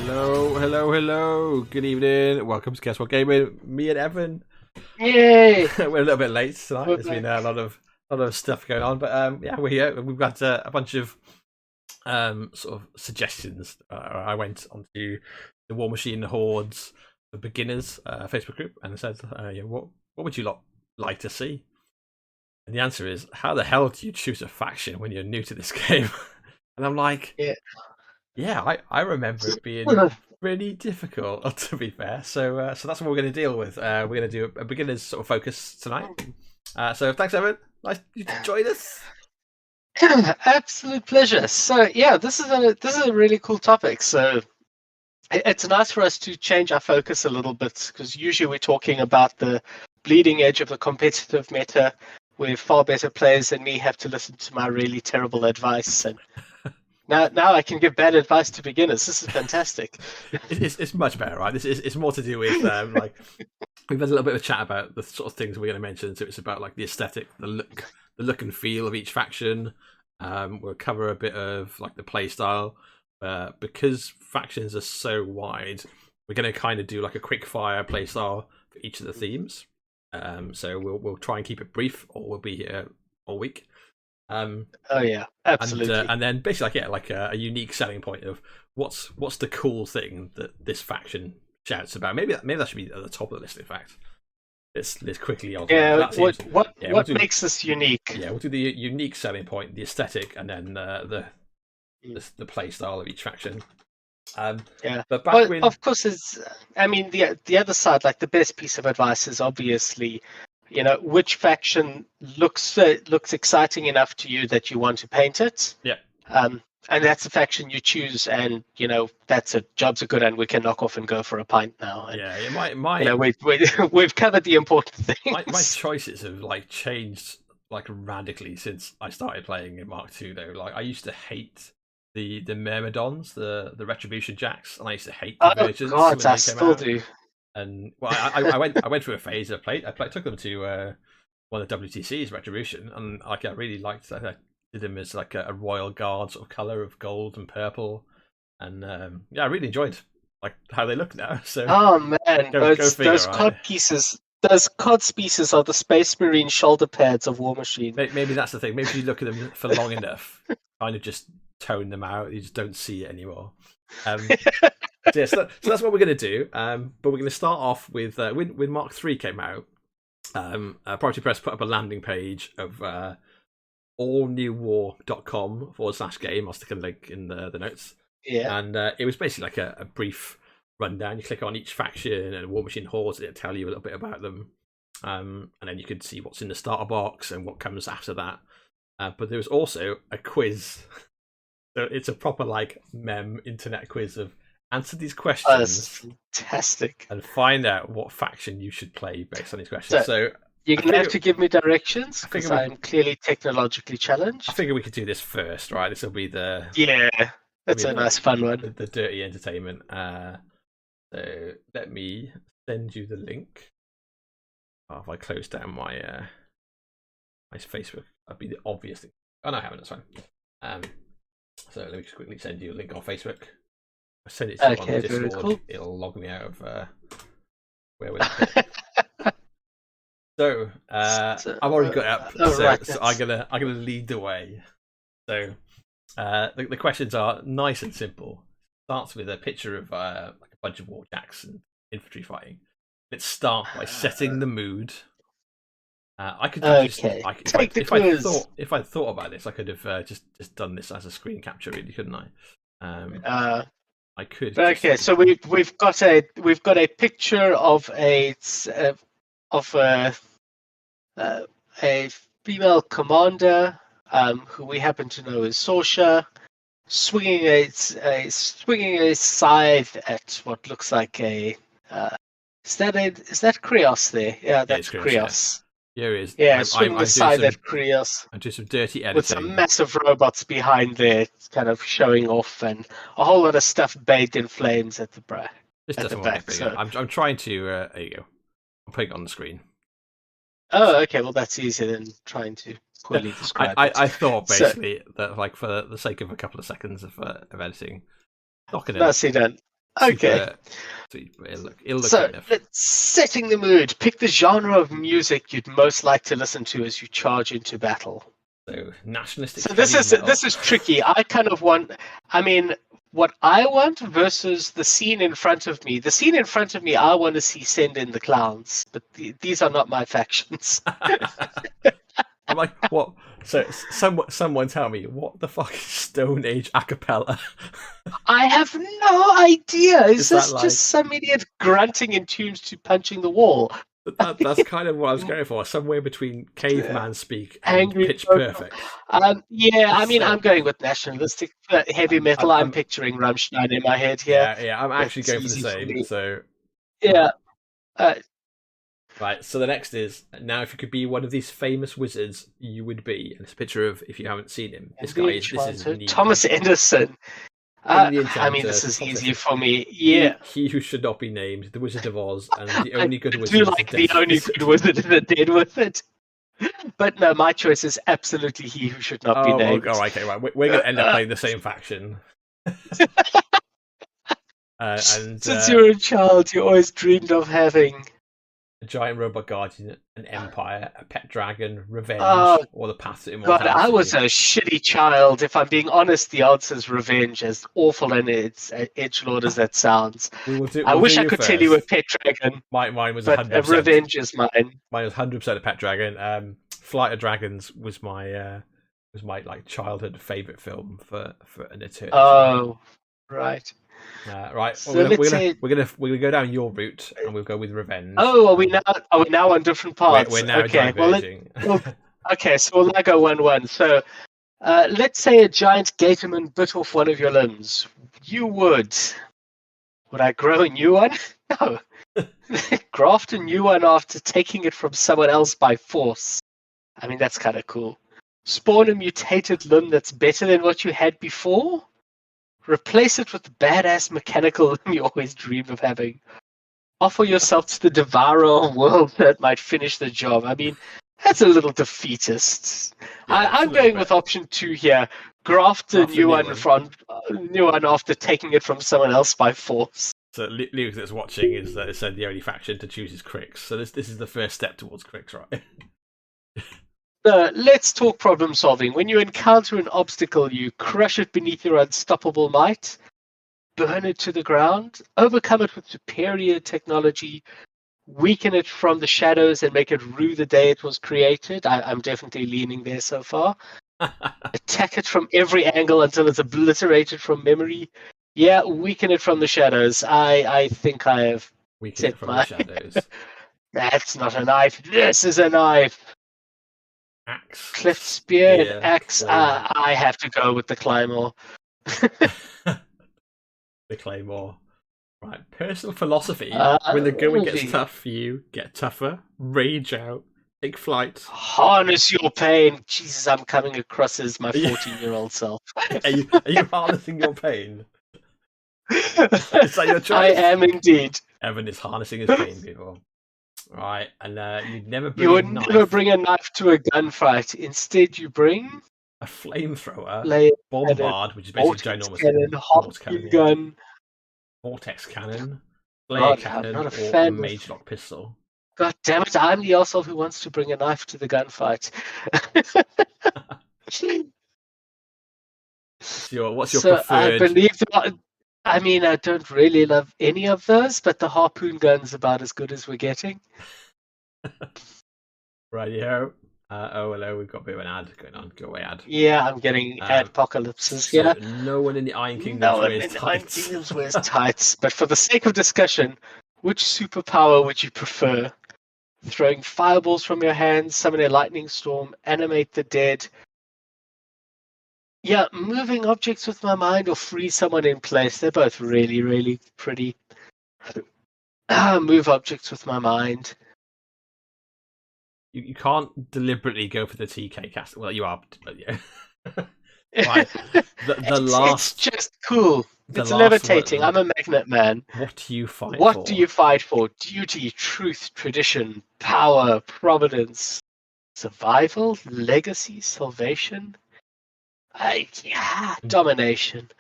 Hello, hello, hello. Good evening. Welcome to Guess What Gaming. Me and Evan. Yay! We're a little bit late tonight. We're There's been back. a lot of stuff going on, but yeah, we're here. We've got a bunch of sort of suggestions. I went onto the Warmachine Hordes for beginners Facebook group and said, yeah, what would you like to see? And the answer is, how the hell do you choose a faction when you're new to this game? And I'm like, yeah, I remember it being pretty difficult, to be fair. So so that's what we're going to deal with. We're going to do a beginner's sort of focus tonight. So thanks, Evan. Nice you to join us. Absolute pleasure. So yeah, this is a really cool topic. So it's nice for us to change our focus a little bit because usually we're talking about the bleeding edge of the competitive meta, where far better players than me have to listen to my really terrible advice. And now I can give bad advice to beginners. This is fantastic. It's much better, right? It's more to do with like we've had a little bit of a chat about the sort of things we're going to mention. So it's about like the aesthetic, the look and feel of each faction. We'll cover a bit of like the play style. Because factions are so wide, we're going to kind of do like a quick fire play style for each of the themes. So we'll try and keep it brief, or we'll be here all week. Oh yeah, absolutely. And then basically, like a unique selling point of what's the cool thing that this faction shouts about. Maybe that should be at the top of the list. In fact, let's quickly on. Yeah, what makes this unique? Yeah, we'll do the unique selling point, the aesthetic, and then the play style of each faction. Yeah, but back when... of course, I mean, the other side, like the best piece of advice is obviously, which faction looks exciting enough to you that you want to paint it. Yeah. And that's the faction you choose, and that's it. Jobs are good, and we can knock off and go for a pint now. And, yeah, we've covered the important things. My choices have like changed like radically since I started playing in Mark II. Though, like I used to hate the Myrmidons, the Retribution Jacks, and I used to hate Convergence. Oh God, I still do. And well, I went through a phase of I took them to one of the WTC's Retribution, and like I really liked that. I did them as like a royal guard sort of color of gold and purple, and yeah, I really enjoyed like how they look now. So oh man, those right? cod pieces. Those cod species are the Space Marine shoulder pads of Warmachine. Maybe that's the thing. Maybe if you look at them for long enough, kind of just tone them out. You just don't see it anymore. So that's what we're going to do. But we're going to start off with when Mark III came out. Priority Press put up a landing page of allnewwar.com/game. I'll stick a link in the notes. Yeah. And it was basically like a brief rundown. You click on each faction and Warmachine Hordes, it'll tell you a little bit about them. And then you could see what's in the starter box and what comes after that. But there was also a quiz. So it's a proper like internet quiz of answer these questions. Oh, that's fantastic. And find out what faction you should play based on these questions. So you're going to have to give me directions because I'm clearly technologically challenged. I figure we could do this first, right? This will be the... Yeah, that's a nice fun one. The dirty entertainment. So let me send you the link. Oh, if I close down my Facebook, that'd be the obvious thing. Oh no, I haven't. That's fine. So let me just quickly send you a link on Facebook. I send it to you on Discord. Cool. It'll log me out of where we're. So I've already got it up. So I'm gonna lead the way. So the questions are nice and simple. Starts with a picture of like a bunch of warjacks and infantry fighting. Let's start by setting the mood. I could if I'd thought about this, I could have just done this as a screen capture, really, couldn't I? I could. Okay, so we've got a picture of a female commander who we happen to know is Sorsha, swinging a scythe at what looks like a is that Krios there? Yeah, that's Krios. Here it is. Yeah, swinging a scythe at Krios. And do some dirty editing. With some massive robots behind there, kind of showing off, and a whole lot of stuff bathed in flames at the back. So... I'm trying to. There you go. I'm putting it on the screen. Oh, okay. Well, that's easier than trying to poorly describe it. I thought basically that, like, for the sake of a couple of seconds of editing, not gonna. No, see, don't Okay. Super. It'll look So good enough. let's setting the mood. Pick the genre of music you'd most like to listen to as you charge into battle. So nationalistic So heavy metal. this is tricky. I kind of want. I mean, what I want versus the scene in front of me. The scene in front of me, I want to see send in the clowns, but these are not my factions. I'm like, what? So someone tell me what the fuck is Stone Age acapella? I have no idea. Is that this like- just some idiot grunting in tunes to punching the wall? That's kind of what I was going for. Somewhere between caveman speak and Angry pitch vocal. perfect. Yeah, I mean, So- I'm going with nationalistic heavy metal. I'm picturing Rammstein in my head here. Yeah. I'm actually That's going for the easy for same. me. So Yeah. right. So the next is now, if you could be one of these famous wizards, you would be. And it's a picture of, if you haven't seen him, this guy is neat. Thomas Anderson. Henry the I mean, Enchanter, this is Thomas easy Anderson. for me. Yeah. He who should not be named, the Wizard of Oz, and the only good I wizard. do is like the the dead only wizard. good wizard is the dead wizard. But no, my choice is absolutely he who should not be named. All right, okay, right. We're going to end up playing the same faction. And Since you were a child, you always dreamed of having a giant robot guardian, an empire, a pet dragon, revenge, or the path to God, immortality. I was a shitty child. If I'm being honest, the answer is revenge, as awful and it's edgelord as that sounds. I wish I could tell you a pet dragon. Mine was but 100%. Revenge is mine. Mine was 100% a pet dragon. Flight of Dragons was my like childhood favorite film for an eternity. Oh, right. Right. So we're gonna go down your route, and we'll go with revenge. Oh, are we now on different paths? We're now diverging. Okay, so we'll now go 1-1. So, let's say a giant gatorman bit off one of your limbs. You would. Would I grow a new one? No. Graft a new one after taking it from someone else by force. I mean, that's kind of cool. Spawn a mutated limb that's better than what you had before? Replace it with the badass mechanical limb you always dreamed of having. Offer yourself to the devourer of worlds that might finish the job. I mean, that's a little defeatist. Yeah, I'm going with option 2 here. Graft a new one after taking it from someone else by force. So Luke that's watching is that it said the only faction to choose is Cryx. So this is the first step towards Cryx, right? Let's talk problem solving. When you encounter an obstacle, you crush it beneath your unstoppable might, burn it to the ground, overcome it with superior technology, weaken it from the shadows and make it rue the day it was created. I'm definitely leaning there so far. Attack it from every angle until it's obliterated from memory. Yeah, weaken it from the shadows. I think I have weaken it from the shadows. That's not a knife. This is a knife. Axe. Cleft spear and axe. I have to go with the Claymore. The Claymore. Right. Personal philosophy. When the going gets tough for you, get tougher, rage out, take flight. Harness your pain. Jesus, I'm coming across as my 14-year-old self. Are you harnessing your pain? Is that your choice? I am indeed. Evan is harnessing his pain, people. Right, and you'd never bring you would never bring a knife to a gunfight. Instead, you bring a flamethrower, bombard, which is basically ginormous cannon, harpoon gun, vortex cannon, flare cannon, or a mage lock pistol. God damn it! I'm the asshole who wants to bring a knife to the gunfight. What's your preferred? I don't really love any of those, but the harpoon gun's about as good as we're getting. Rightio. Hello, we've got a bit of an ad going on. Go away, ad. Yeah, I'm getting adpocalypses here. So no one in the Iron Kingdom wears tights. But for the sake of discussion, which superpower would you prefer? Throwing fireballs from your hands, summon a lightning storm, animate the dead. Yeah, moving objects with my mind or freeze someone in place. They're both really, really pretty. Move objects with my mind. You can't deliberately go for the TK cast. Well, you are. But yeah. Right. It's just cool. It's levitating. I'm a magnet man. What do you fight for? What do you fight for? Duty, truth, tradition, power, providence, survival, legacy, salvation. Domination.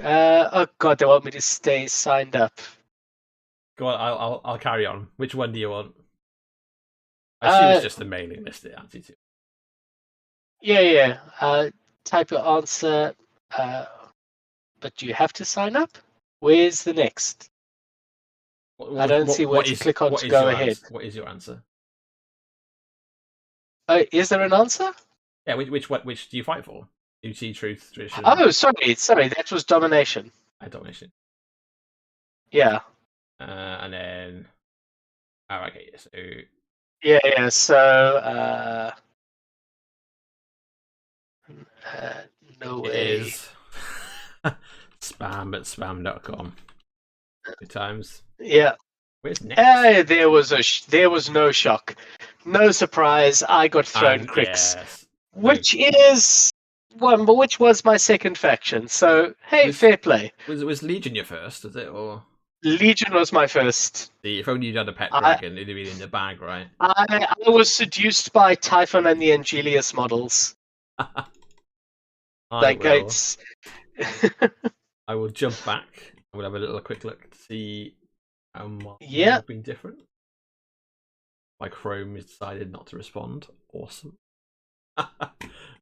Oh god, they want me to stay signed up. Go on, I'll carry on. Which one do you want? I assume it's just the mailing list it adds you to. Yeah. Type your answer. But do you have to sign up? Where's the next? I don't see where to click on to go ahead. What is your answer? Is there an answer? Yeah, which do you fight for? Duty, truth, tradition? Oh, sorry, that was domination. Domination. Yeah. And then... Oh, okay, so... Yeah, so... no way. It is spam at spam.com. Good times. Yeah. Where's next? There was no shock. No surprise, I got thrown Cryx. Yes. Which was my second faction. So, hey, fair play. Was Legion your first, was it? Or Legion was my first. if only you'd had a pet dragon, it'd have been in the bag, right? I was seduced by Typhon and the Angelius models. I will jump back. I will have a little quick look to see how much have been different. My Chrome has decided not to respond. Awesome.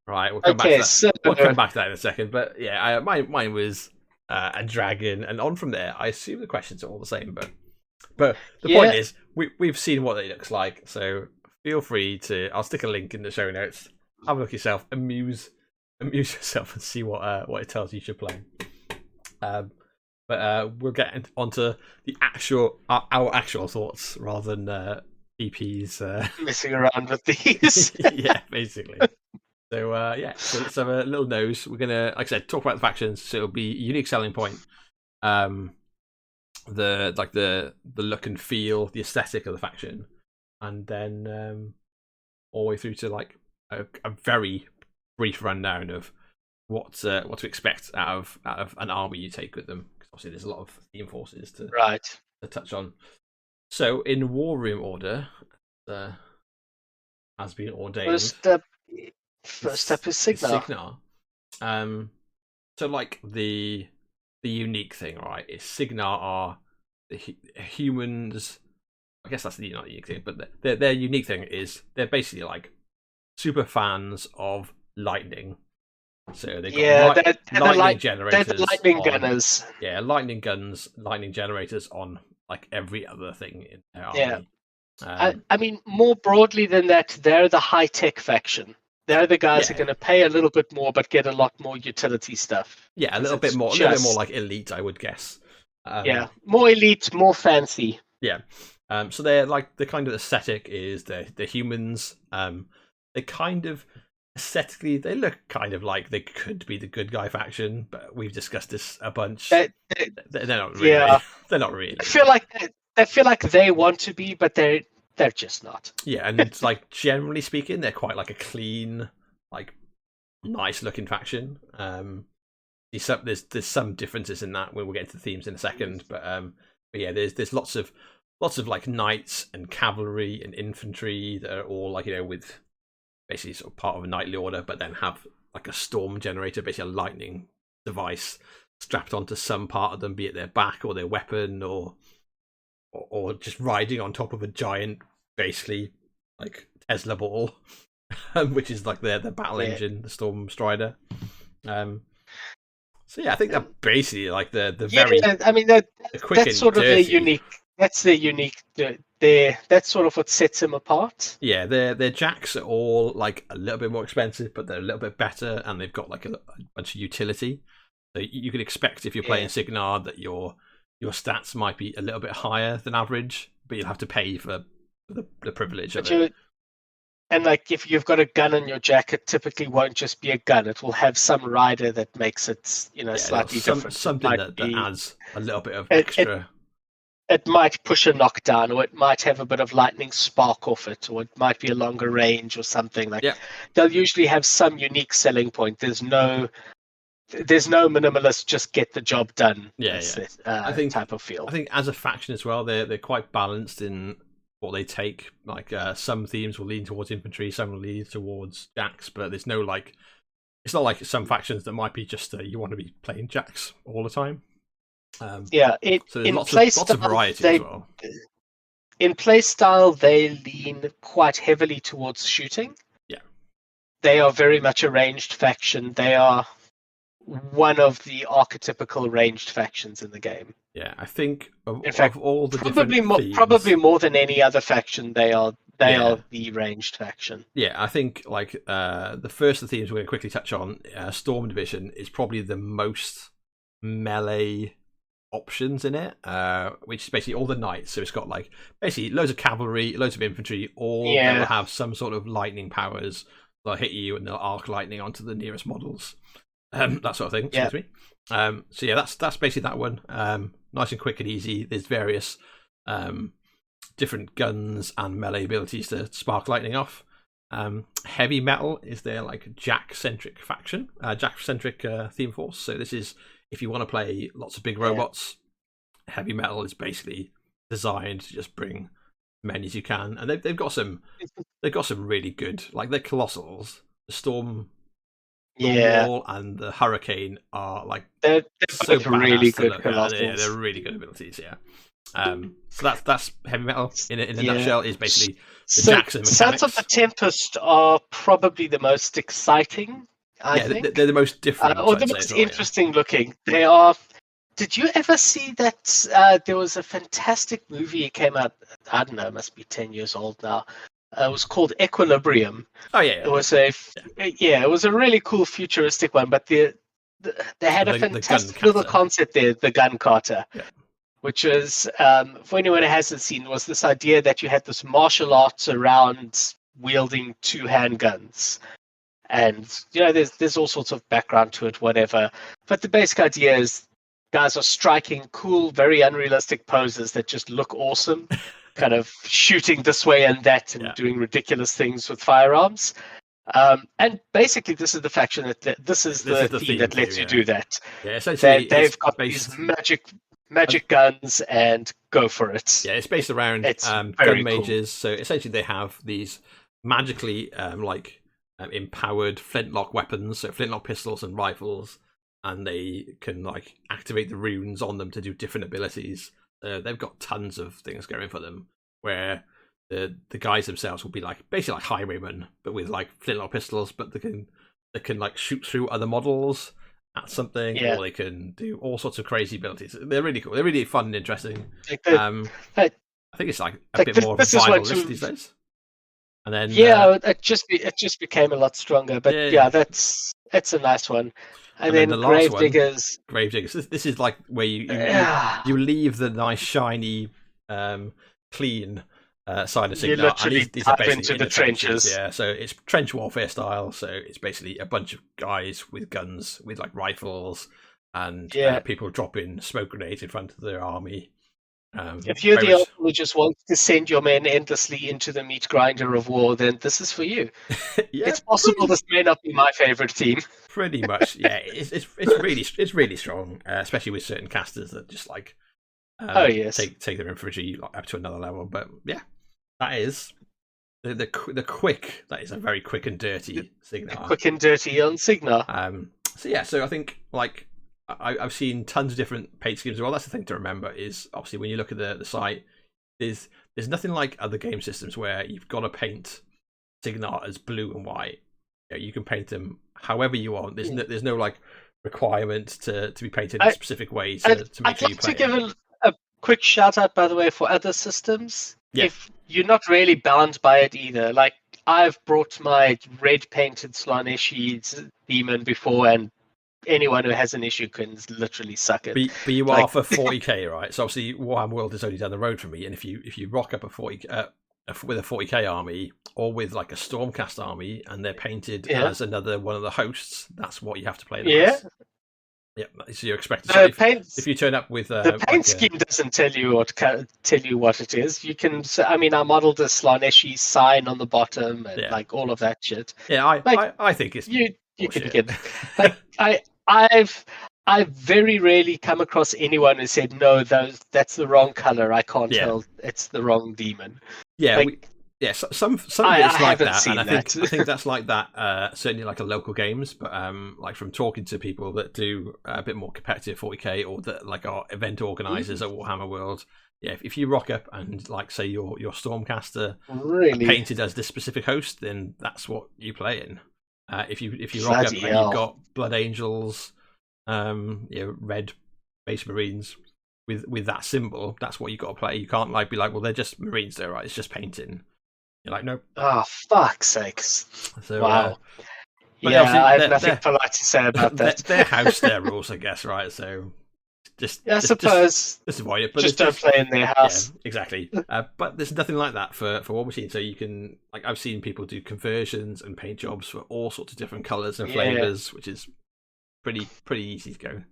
Right, we'll come back to that. We'll come back to that in a second. But yeah, mine was a dragon, and on from there, I assume the questions are all the same. But the point is, we've seen what it looks like, so feel free to. I'll stick a link in the show notes. Have a look yourself, amuse yourself, and see what it tells you should play. But we'll get onto the our actual thoughts rather than EP's messing around with these. Yeah, basically. So so let's have a little nose. We're gonna, like I said, talk about the factions. So it'll be unique selling point, the look and feel, the aesthetic of the faction, and then all the way through to like a very brief rundown of what to expect out of an army you take with them. Because obviously there's a lot of theme forces to touch on. So in War Room order, has been ordained. First step is Cygnar. So like the unique thing, right, is Cygnar are the humans. I guess that's not the unique thing, but their unique thing is they're basically like super fans of lightning. So they got lightning generators. They're lightning gunners. Yeah, lightning guns, lightning generators on like every other thing in their army. I mean, more broadly than that, they're the high-tech faction. They're the guys who are going to pay a little bit more, but get a lot more utility stuff. Yeah, a little bit more like elite, I would guess. More elite, more fancy. Yeah. So they're like the kind of aesthetic is the humans. They kind of aesthetically they look kind of like they could be the good guy faction, but we've discussed this a bunch. They're not really. Yeah. They're not really. I feel like they want to be, but they're just not. Yeah, and it's like generally speaking, they're quite like a clean, like nice looking faction. There's some differences in that when we'll get into the themes in a second, but yeah, there's lots of like knights and cavalry and infantry that are all like, you know, with basically sort of part of a knightly order, but then have like a storm generator, basically a lightning device strapped onto some part of them, be it their back or their weapon or just riding on top of a giant, basically like Tesla ball, which is like their battle engine, the Storm Strider. So yeah, I think they're basically like the very. I mean that's sort of their unique. That's their unique. That's sort of what sets them apart. Yeah, their jacks are all like a little bit more expensive, but they're a little bit better, and they've got like a bunch of utility. So you can expect if you're playing Cygnar that your stats might be a little bit higher than average, but you'll have to pay for the privilege of it. And like if you've got a gun in your jacket, typically won't just be a gun. It will have some rider that makes it, slightly different. Something that adds a little bit of extra. It might push a knockdown, or it might have a bit of lightning spark off it, or it might be a longer range or something. They'll usually have some unique selling point. There's no minimalist just get the job done. I think type of feel. I think as a faction as well, they're quite balanced in what they take. Like some themes will lean towards infantry, some will lean towards jacks, but there's no like it's not like some factions that might be just you want to be playing Jax all the time. So there's lots of variety as well. In playstyle, they lean quite heavily towards shooting. Yeah. They are very much a ranged faction. They are one of the archetypical ranged factions in the game. Yeah, I think of all the probably more than any other faction, they are the ranged faction. Yeah, I think like the first of the themes we're going to quickly touch on, Storm Division, is probably the most melee options in it, which is basically all the knights. So it's got like basically loads of cavalry, loads of infantry, all that will have some sort of lightning powers. They'll hit you and they'll arc lightning onto the nearest models, that sort of thing. Excuse me. So yeah, that's basically that one. Nice and quick and easy. There's various different guns and melee abilities to spark lightning off. Heavy Metal is their like Jack-centric faction, Jack-centric theme force. So this is if you want to play lots of big robots, Heavy Metal is basically designed to just bring as many as you can, and they've got some really good, like their Colossals, the Storm Wall and the Hurricane are like they're so really good Colossals. Yeah, they're really good abilities. Yeah. So that's Heavy Metal in a nutshell. Is basically the Jackson mechanics. Sons of the Tempest are probably the most exciting. I think they're the most different, or the most interesting looking. They are. Did you ever see that there was a fantastic movie? It came out. I don't know. It must be 10 years old now. It was called Equilibrium. Oh yeah. It was it was a really cool futuristic one, but they had a fantastic little concept there, the gun carter. Yeah. Which was, for anyone who hasn't seen, was this idea that you had this martial arts around wielding two handguns. And, there's all sorts of background to it, whatever. But the basic idea is guys are striking cool, very unrealistic poses that just look awesome, kind of shooting this way and that and doing ridiculous things with firearms. And basically, this is the faction this is the theme that lets you do that. Yeah, essentially, they've got these magic guns and go for it. Yeah, it's based around gun mages. So essentially, they have these magically empowered flintlock weapons, so flintlock pistols and rifles, and they can like activate the runes on them to do different abilities. They've got tons of things going for them, where the guys themselves will be like basically like highwaymen, but with like flintlock pistols, but they can like shoot through other models at something, or they can do all sorts of crazy abilities. They're really cool. They're really fun and interesting. I think it's like a bit more of a viable list these days. And then it just became a lot stronger. But it's a nice one. And then the Gravediggers. Gravediggers. This is like where you leave the nice shiny, clean side of Cygnar. You literally these are dive into the trenches. Yeah, so it's trench warfare style. So it's basically a bunch of guys with guns, with like rifles, and people dropping smoke grenades in front of their army. If you're the army who just wants to send your men endlessly into the meat grinder of war, then this is for you. It's possible this may not be my favorite team. Pretty much, yeah. It's really strong, especially with certain casters that just like take their infantry up to another level. But yeah, that is the quick. That is a very quick and dirty Cygnar. Quick and dirty on Cygnar. So I think like. I've seen tons of different paint schemes as well. That's the thing to remember is obviously when you look at the site, there's nothing like other game systems where you've got to paint Cygnar as blue and white. You can paint them however you want. There's no like requirement to be painted in a specific way to make sure you play. I'd like to give a quick shout out, by the way, for other systems. Yeah. If you're not really bound by it either, like I've brought my red painted Slaneshi demon before, and anyone who has an issue can literally suck it. But you are for 40k, right? So obviously Warhammer World is only down the road from me, and if you rock up with a 40k army or with like a Stormcast army and they're painted as another one of the hosts, that's what you have to play. Yeah. So you're expected. If you turn up with the paint scheme doesn't tell you what it is. You can. I mean, I modeled a Slaneshi sign on the bottom and like all of that shit. Yeah, I think it's you can get. Like, I've very rarely come across anyone who said no, that's the wrong color. I can't tell. It's the wrong demon. Yeah, like, Yeah, some of I it's like haven't that, seen and I that. think that's like that. Certainly, like a local games, but like from talking to people that do a bit more competitive 40k or that like are event organisers at Warhammer World. Yeah, if you rock up and like say your Stormcaster are Really? painted as this specific host, then that's what you play in. If you rock up Bloody and you've hell. got Blood Angels, red Space Marines with that symbol, that's what you got to play. You can't like be like, well, they're just Marines, though, right? It's just painting. You're like, nope. Oh, fuck's sakes. So, Wow. but Yeah, obviously, I have nothing polite to say about that. their house, their rules, I guess, right? So, I suppose just avoid it. But just don't play in their house. Yeah, exactly. But there's nothing like that for Warmachine. So you can, like, I've seen people do conversions and paint jobs for all sorts of different colours and flavours, which is pretty easy to go.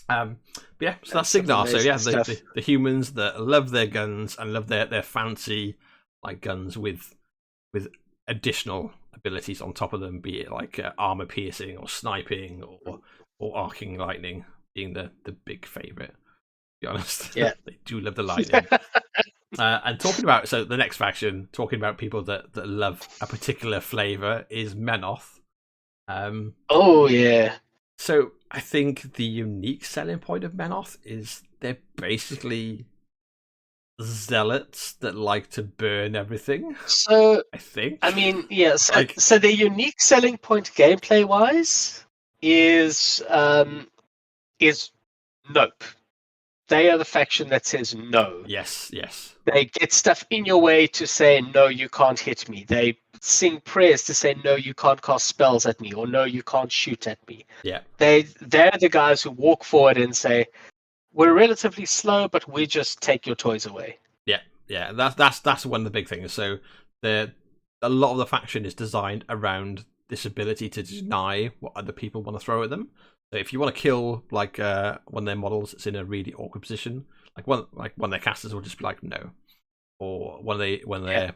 But yeah, so that's Cygnar. So yeah, the humans that love their guns and love their fancy like guns with additional abilities on top of them, be it like armor piercing or sniping or arcing lightning being the big favourite. To be honest, yeah, they do love the lightning. And talking about the next faction, talking about people that love a particular flavour is Menoth. Oh yeah. So I think the unique selling point of Menoth is they're basically zealots that like to burn everything. So I think. I mean, yeah. So the unique selling point gameplay wise is nope. They are the faction that says no. Yes. They get stuff in your way to say no, you can't hit me. They sing prayers to say no, you can't cast spells at me, or no, you can't shoot at me. Yeah. They're the guys who walk forward and say, we're relatively slow, but we just take your toys away. Yeah. That's one of the big things. So a lot of the faction is designed around this ability to deny what other people want to throw at them. So if you want to kill like one of their models that's in a really awkward position, one of their casters will just be like no, or when their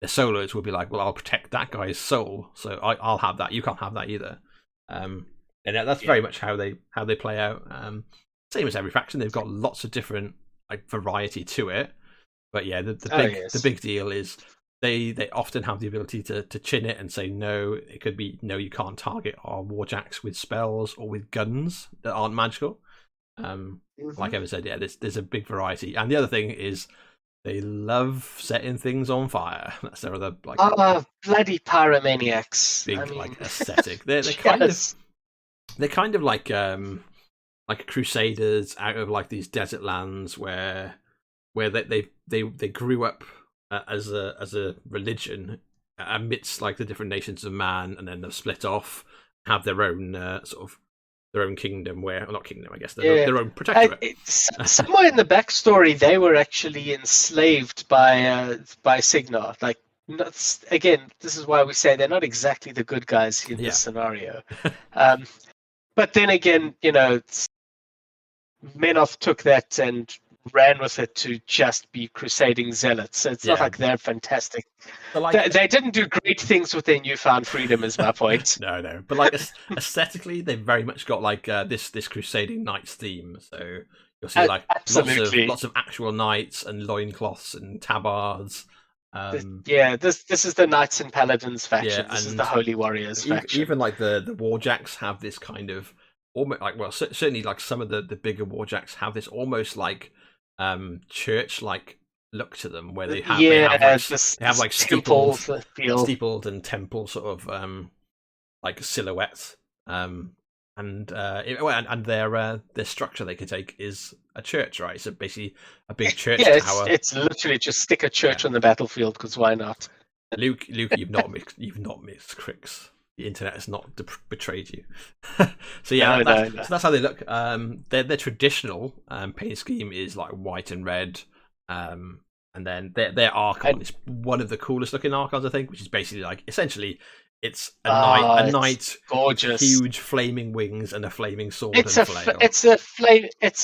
solos will be like, well, I'll protect that guy's soul, so I'll have that. You can't have that either. And that's very much how they play out. Same as every faction, they've got lots of different like variety to it. But yeah, the big deal is they often have the ability to chin it and say no. It could be no, you can't target our warjacks with spells or with guns that aren't magical. Like Evan said, yeah, there's a big variety. And the other thing is they love setting things on fire. That's their other like bloody pyromaniacs. Big like aesthetic. They're kind of like crusaders out of like these desert lands where they grew up as a religion amidst like the different nations of man, and then they've split off, have their own their own kingdom, not kingdom, I guess, their own protectorate. Somewhere in the backstory, they were actually enslaved by Cygnar. Like, again, this is why we say they're not exactly the good guys in this scenario. But then again, Menoth took that and ran with it to just be crusading zealots. So it's not like they're fantastic. They didn't do great things with their newfound freedom, is my point. No. But like aesthetically, they've very much got like this crusading knights theme. So you'll see like lots of actual knights and loincloths and tabards. This is the Knights and Paladins faction. This is the Holy Warriors faction. Even like the warjacks have this kind of almost like, well, certainly like some of the bigger warjacks have this almost like church like look to them, where they have like steepled and temple sort of like silhouettes, and their structure they could take is a church, right? So basically a big church tower. It's literally just stick a church on the battlefield, because why not? Luke, you've not missed Cryx. The internet has not betrayed you. So yeah, so that's how they look. Their traditional paint scheme is like white and red, and then their Archon is one of the coolest looking Archons, I think, which is basically like essentially it's a knight, gorgeous, huge flaming wings and a flaming sword. It's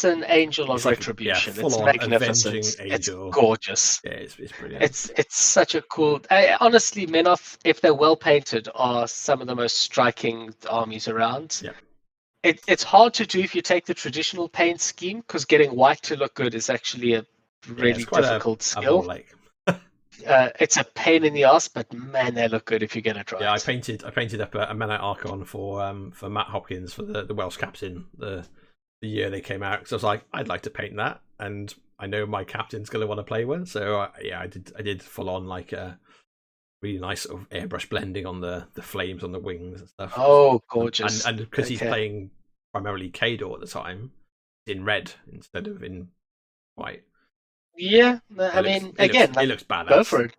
an angel of retribution. It's magnificent. It's gorgeous. Yeah, it's brilliant. It's such a cool. Honestly, Menoth, if they're well painted, are some of the most striking armies around. Yeah. It's hard to do if you take the traditional paint scheme, because getting white to look good is actually a really difficult skill. It's a pain in the ass, but man, they look good if you get it right. Yeah, I painted up a Menite Archon for Matt Hopkins for the Welsh captain the year they came out, because I was like, I'd like to paint that, and I know my captain's going to want to play one, so I did full on like a really nice sort of airbrush blending on the flames on the wings and stuff. Oh, gorgeous! And because he's playing primarily Khador at the time, in red instead of in white. Yeah, I mean, again, it looks badass. Go for it.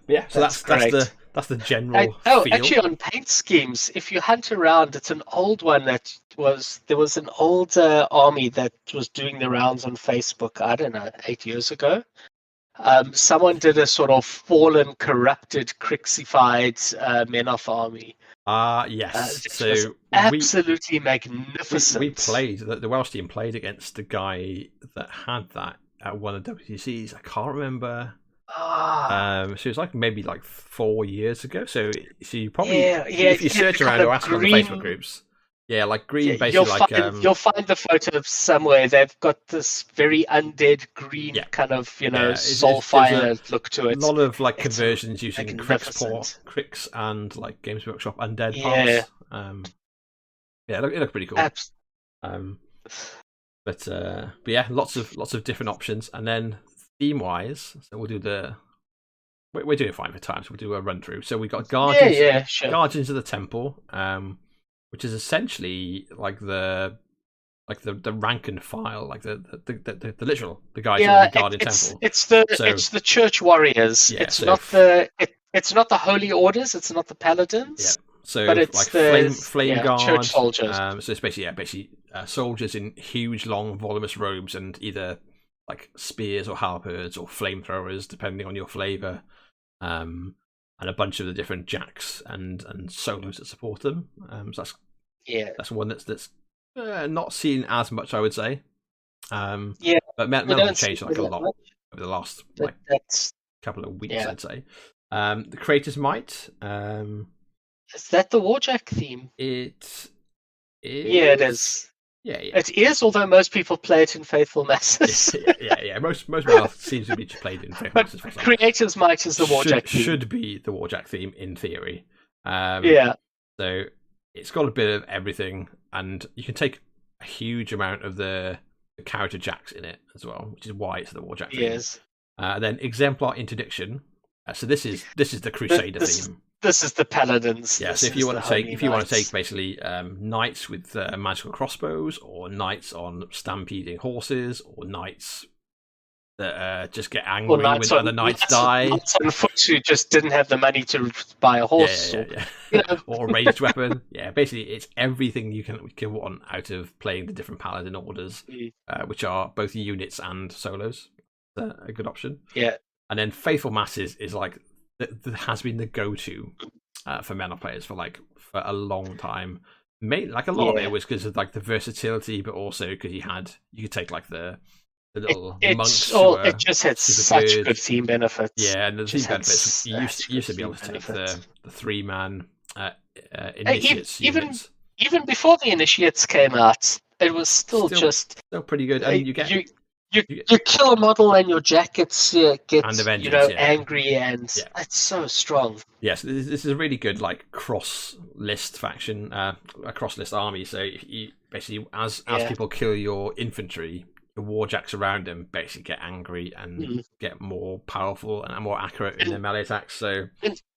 Yeah, so that's the general feel. Actually, on paint schemes, if you hunt around, it's an old one there was an old army that was doing the rounds on Facebook, I don't know, 8 years ago. Someone did a sort of fallen, corrupted, Cryxified Menoth army. Yes. So absolutely magnificent. We played, the Welsh team played against the guy that had that at one of the WTCs. I can't remember. So it was like maybe like 4 years ago. So you probably if you search around or ask on the Facebook groups, like green basically you'll find the photo somewhere. They've got this very undead green kind of soulfire look to it. A lot of like conversions using Cryx and like Games Workshop undead parts. It looked pretty cool. But yeah, lots of different options, and then theme wise, so we'll do we're doing 5 at times. We'll do a run through. So we got Guardians, Guardians of the Temple, which is essentially like the rank and file, like the literal the guys in the Guardian Temple. It's the church warriors. Yeah, it's not the holy orders. It's not the paladins. Yeah. So but it's like flame guard, church soldiers. So it's basically soldiers in huge, long, voluminous robes, and either like spears or halberds or flamethrowers, depending on your flavor, and a bunch of the different jacks and solos that support them. So that's one that's not seen as much, I would say. But Menoth have changed like a lot over the last couple of weeks, I'd say. The Creator's Might. Is that the Warjack theme? It is. Yeah, it is. Yeah. It is, although most people play it in Faithful Masses. yeah. Most Menoth seems to be played in Faithful Masses. But Creator's Might is the Warjack theme. Should be the Warjack theme in theory. So it's got a bit of everything, and you can take a huge amount of the character jacks in it as well, which is why it's the Warjack theme. Yes. Then Exemplar Interdiction. So this is the Crusader theme. This is the Paladins. Yeah, so if you want to take basically knights with magical crossbows, or knights on stampeding horses, or knights that just get angry when other knights die. Knights on foot who just didn't have the money to buy a horse. Or a ranged weapon. Yeah, basically it's everything you can want out of playing the different Paladin orders, which are both units and solos. A good option. Yeah. And then Faithful Masses is like that has been the go-to for Menoth players for a long time. Like a lot of it was because of like the versatility, but also because you could take like the little monks. It just had such good team benefits. Yeah, and the team benefits. You used to be able to take the 3-man initiates units. Even before the initiates came out, it was still pretty good. I mean, you kill a model and your jackets get angry, and it's so strong. Yes, this is a really good like cross list faction, a cross list army. So if you basically as people kill your infantry, the warjacks around them basically get angry and get more powerful and more accurate in their melee attacks. So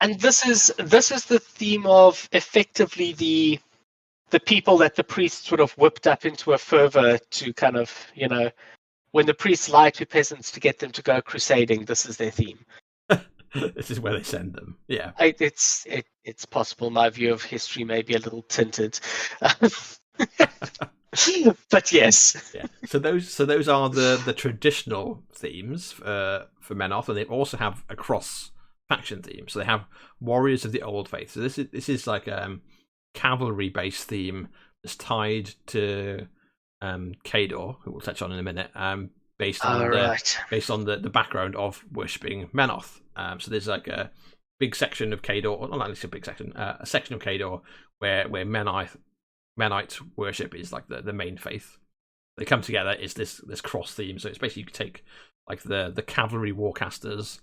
and this is the theme of effectively the people that the priests would have whipped up into a fervor to kind of when the priests lie to peasants to get them to go crusading, this is their theme. This is where they send them. Yeah, it's possible my view of history may be a little tinted, but yes. Yeah. So those are the traditional themes for Menoth, and they also have a cross faction theme. So they have Warriors of the Old Faith. So this is like cavalry based theme that's tied to Khador, who we'll touch on in a minute, based on the background of worshipping Menoth. So there's like a big section of Khador, or not at least a big section, a section of Khador where Menite worship is like the main faith. They come together is this cross theme. So it's basically you could take like the cavalry warcasters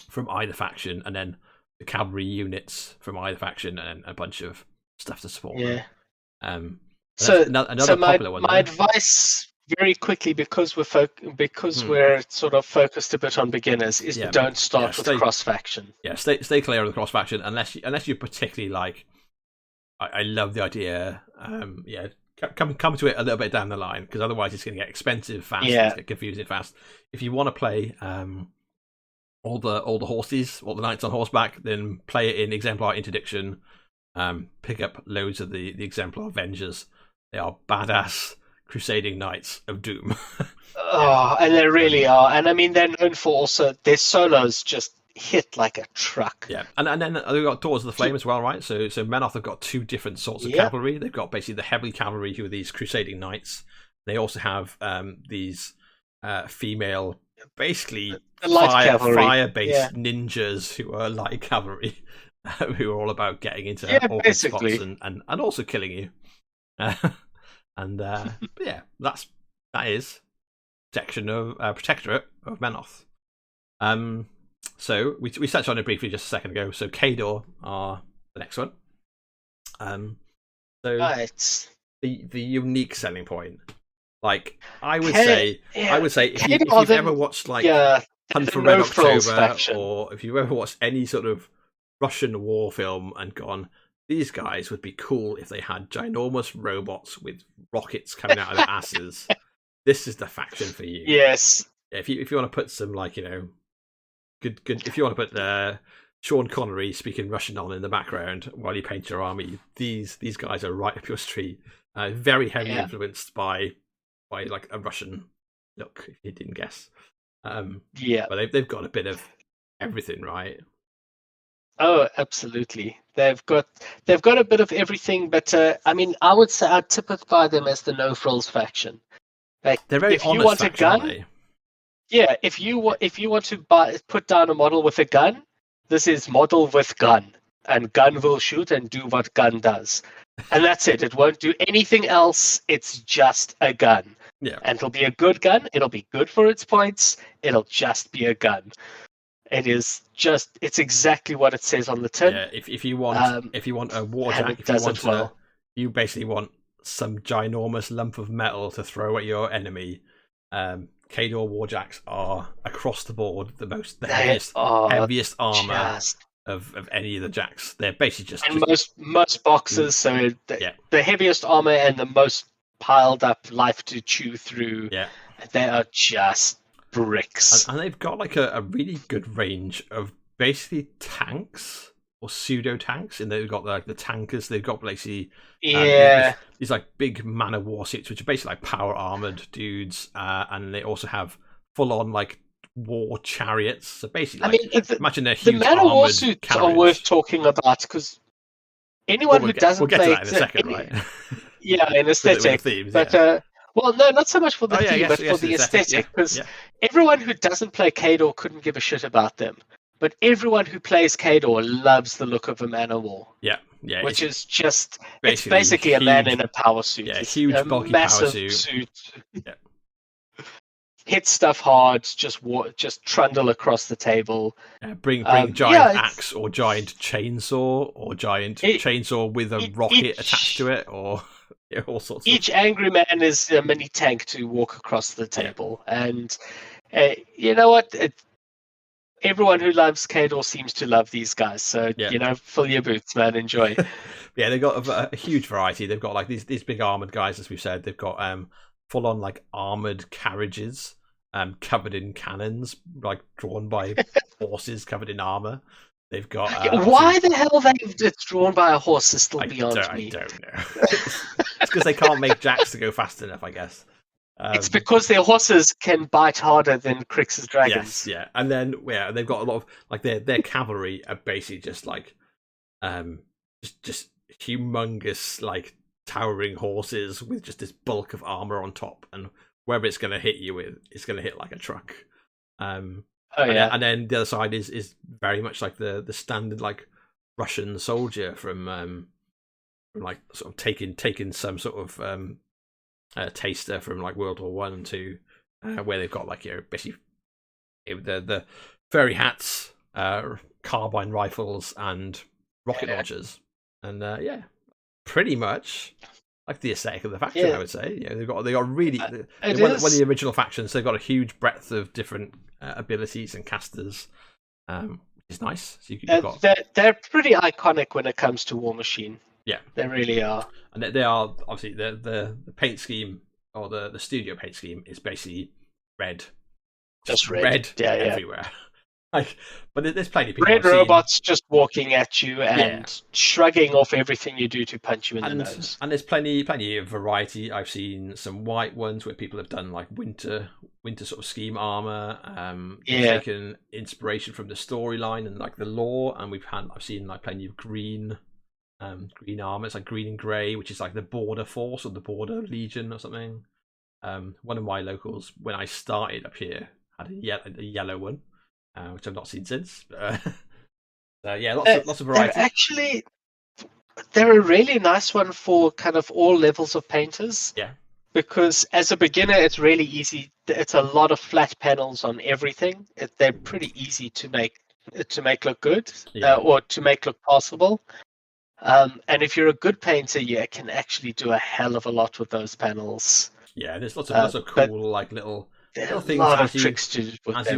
from either faction, and then the cavalry units from either faction, and a bunch of stuff to support them. So, another popular one. My advice, very quickly, because we're sort of focused a bit on beginners, is don't start with cross faction. Yeah, stay clear of the cross faction unless you particularly like. I love the idea. Come to it a little bit down the line, because otherwise it's going to get expensive fast. It's going to get confusing fast. If you want to play all the horses, all the knights on horseback, then play it in Exemplar Interdiction. Pick up loads of the Exemplar Avengers. They are badass crusading knights of doom. And they really are. And I mean, they're known for also their solos just hit like a truck. Yeah, and then they've got Daughters of the Flame as well, right? So Menoth have got two different sorts of cavalry. They've got basically the heavy cavalry, who are these crusading knights. They also have these female, basically fire-based ninjas who are light cavalry, who are all about getting into awkward spots and also killing you. But yeah, that is section of Protectorate of Menoth. So we touched on it briefly just a second ago. So Khador are the next one. So the unique selling point, like I would say if you've ever watched like Hunt for Red October, or if you've ever watched any sort of Russian war film and gone, these guys would be cool if they had ginormous robots with rockets coming out of their asses. This is the faction for you. Yes. If you want to put some good. If you want to put Sean Connery speaking Russian on in the background while you paint your army, these guys are right up your street. Very heavily influenced by like a Russian look, if you didn't guess. But they've got a bit of everything, right? Oh, absolutely. They've got a bit of everything, but I mean, I would say I'd typify them as the no frills faction. Like, they're very if you want a gun. Yeah, if you want to put down a model with a gun, this is model with gun, and gun will shoot and do what gun does, and that's it. It won't do anything else. It's just a gun. Yeah, and it'll be a good gun. It'll be good for its points. It'll just be a gun. It's exactly what it says on the tin. Yeah, if you want a warjack, you basically want some ginormous lump of metal to throw at your enemy. Khador warjacks are across the board the heaviest armor of any of the jacks. They're basically most boxes. So the heaviest armor and the most piled up life to chew through. Yeah, they are just bricks. And they've got like a really good range of basically tanks or pseudo tanks, and they've got like the tankers. They've got basically these like big man of war suits, which are basically like power armored dudes, and they also have full on like war chariots. So basically, imagine they're huge. The man of war suits are worth talking about, because anyone who doesn't get play to that in a second, right? Yeah, in aesthetic, themes, but well, no, not so much for the theme, but for the aesthetic, because everyone who doesn't play Khador couldn't give a shit about them. But everyone who plays Khador loves the look of a man of war. Yeah. Which is just basically a man in a power suit. Yeah, huge, bulky massive power suit. Yeah. Hit stuff hard, just trundle across the table. Bring giant axe or giant chainsaw, or chainsaw with a rocket attached to it, or all sorts. Each angry man is a mini tank to walk across the table, and you know what? Everyone who loves Khador seems to love these guys, so fill your boots, man. Enjoy. They've got a huge variety. They've got like these big armored guys, as we've said. They've got full on like armored carriages, covered in cannons, like drawn by horses covered in armor. They've got why the hell it's drawn by a horse is still beyond me. I don't know. It's because they can't make jacks to go fast enough, I guess. It's because their horses can bite harder than Cryx's dragons. Yes, yeah, and then they've got a lot of like their cavalry are basically just like, just humongous like towering horses with just this bulk of armor on top, and wherever it's going to hit you with, it's going to hit like a truck. And then the other side is very much like the standard like Russian soldier from like sort of taking some sort of taster from like World War I and II, where they've got like basically the furry hats, carbine rifles and rocket launchers, and pretty much like the aesthetic of the faction. I would say, they got really one of the original factions. They've got a huge breadth of different abilities and casters, which is nice. So they're pretty iconic when it comes to Warmachine. Yeah, they really are, and they are obviously the paint scheme, or the studio paint scheme, is basically red, just red everywhere. But there's plenty of people. Red robots just walking at you and shrugging off everything you do to punch you in the nose. And there's plenty of variety. I've seen some white ones where people have done like winter sort of scheme armor. Taken inspiration from the storyline and like the lore, and I've seen like plenty of green armor. It's like green and grey, which is like the border force or the border legion or something. One of my locals, when I started up here, had a yellow one. Which I've not seen since. Lots of variety. Actually, they're a really nice one for kind of all levels of painters. Yeah. Because as a beginner, it's really easy. It's a lot of flat panels on everything. They're pretty easy to make look good, or to make look possible. And if you're a good painter, you can actually do a hell of a lot with those panels. Yeah, there's lots of cool like little things as you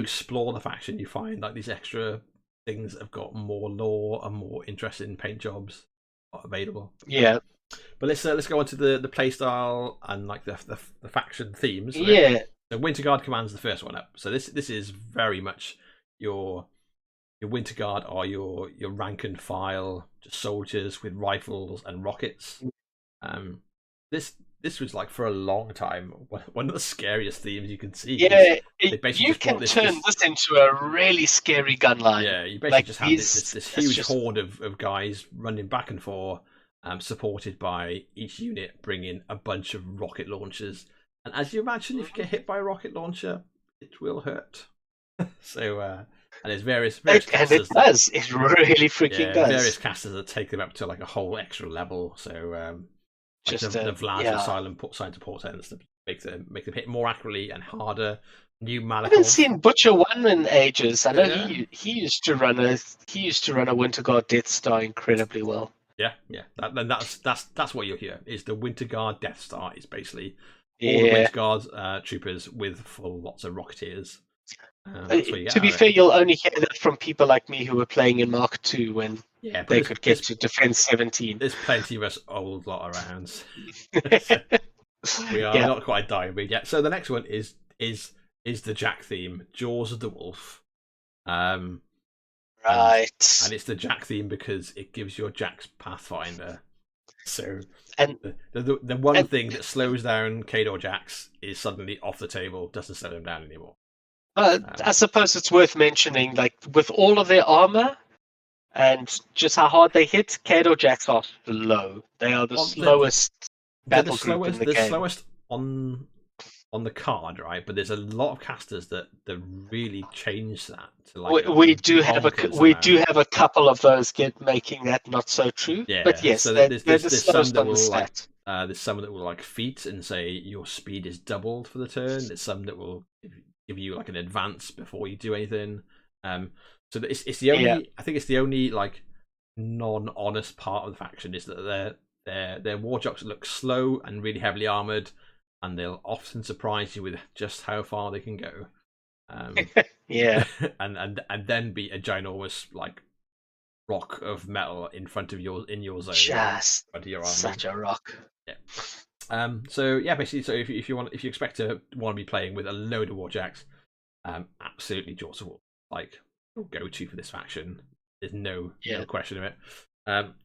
explore the faction. You find like these extra things that have got more lore and more interesting paint jobs available. Yeah, but let's go on to the playstyle and like the faction themes. Right? Yeah, so Winter Guard Command's the first one up. So this is very much your Winter Guard are your rank and file, just soldiers with rifles and rockets. This was like for a long time one of the scariest themes you can see. Yeah, you can turn this into a really scary gun line. Yeah, you basically just have this huge horde of guys running back and forth, supported by each unit bringing a bunch of rocket launchers. And as you imagine, if you get hit by a rocket launcher, it will hurt. So, and there's various casters. And it does. It really freaking does. Various casters that take them up to like a whole extra level. So, just the Vlad and silent portents to make them hit more accurately and harder. New Malachor. I haven't seen Butcher 1 in ages. I know he used to run a Winter Guard Death Star incredibly well. Yeah. That's what you'll hear. Is the Winter Guard Death Star is basically all the Winter Guard troopers with full lots of Rocketeers. To be fair, you'll only hear that from people like me who were playing in Mark II when they could get to Defense 17. There's plenty of us old lot around. We are not quite dying yet. So the next one is the Jack theme, Jaws of the Wolf. Right. And it's the Jack theme because it gives your Jack's Pathfinder. So and the one thing that slows down Khador Jacks is suddenly off the table, doesn't slow them down anymore. I suppose it's worth mentioning, like with all of their armor and just how hard they hit, Khador Jacks are slow. They are the slowest battle group in the game. They're slowest on the card, right? But there's a lot of casters that really change that. To like we do have a couple of those making that not so true. Yeah, but yes, so they're the slowest on the stat. There's some that will like feat and say your speed is doubled for the turn. There's some that will give you like an advance before you do anything. So it's the only I think it's the only like non-honest part of the faction is that their warjocks look slow and really heavily armored, and they'll often surprise you with just how far they can go. and then beat a ginormous like rock of metal in front of in your zone. Just such a rock. Yeah. Basically, so if you expect to want to be playing with a load of warjacks, absolutely Jaws of War, like go to for this faction. There's no question of it.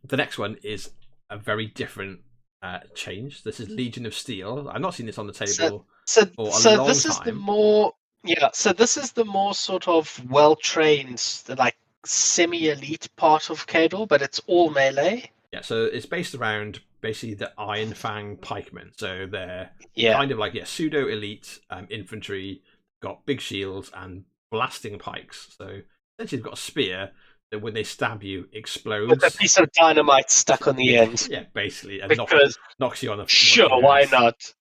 The next one is a very different change. This is Legion of Steel. I've not seen this on the table for a long time. This is the more this is the more sort of well-trained, like semi-elite part of Khador, but it's all melee. Yeah, so it's based around basically the Iron Fang pikemen. So they're kind of like pseudo-elite infantry, got big shields and blasting pikes. So essentially they've got a spear that when they stab you explodes. With a piece of dynamite stuck on the end. Yeah, basically. And because knocks you on the sure, why not?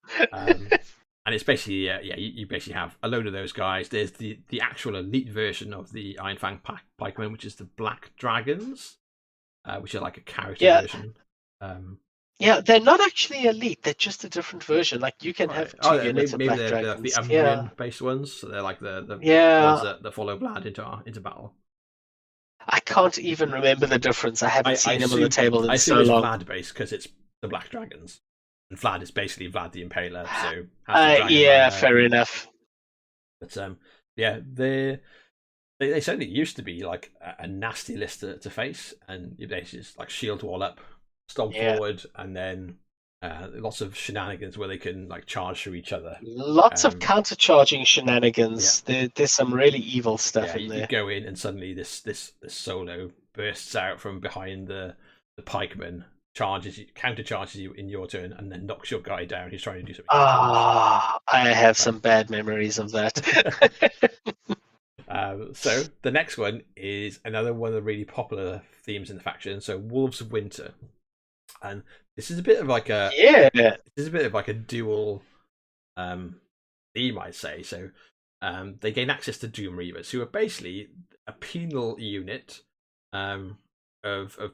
it's basically you basically have a load of those guys. There's the actual elite version of the Ironfang pikemen, which is the Black Dragons, which are like a character version. Yeah, they're not actually elite. They're just a different version. Like you can have two units of Black they're Dragons. the Umbrian based ones. So they're like the ones that follow Vlad into battle. I can't even remember the difference. I haven't seen him on the table in so long. Vlad based because it's the Black Dragons, and Vlad is basically Vlad the Impaler. So fair enough. But they certainly used to be like a nasty list to face, and you basically just like shield wall up, stomp forward, and then lots of shenanigans where they can like charge through each other. Lots of counter-charging shenanigans. There's some really evil stuff in there. You go in and suddenly this solo bursts out from behind the pikeman, counter-charges you in your turn, and then knocks your guy down. He's trying to do something. I have some bad memories of that. So the next one is another one of the really popular themes in the faction. So Wolves of Winter, and this is a bit of like a dual theme, I'd say. So they gain access to Doom Reavers, who are basically a penal unit of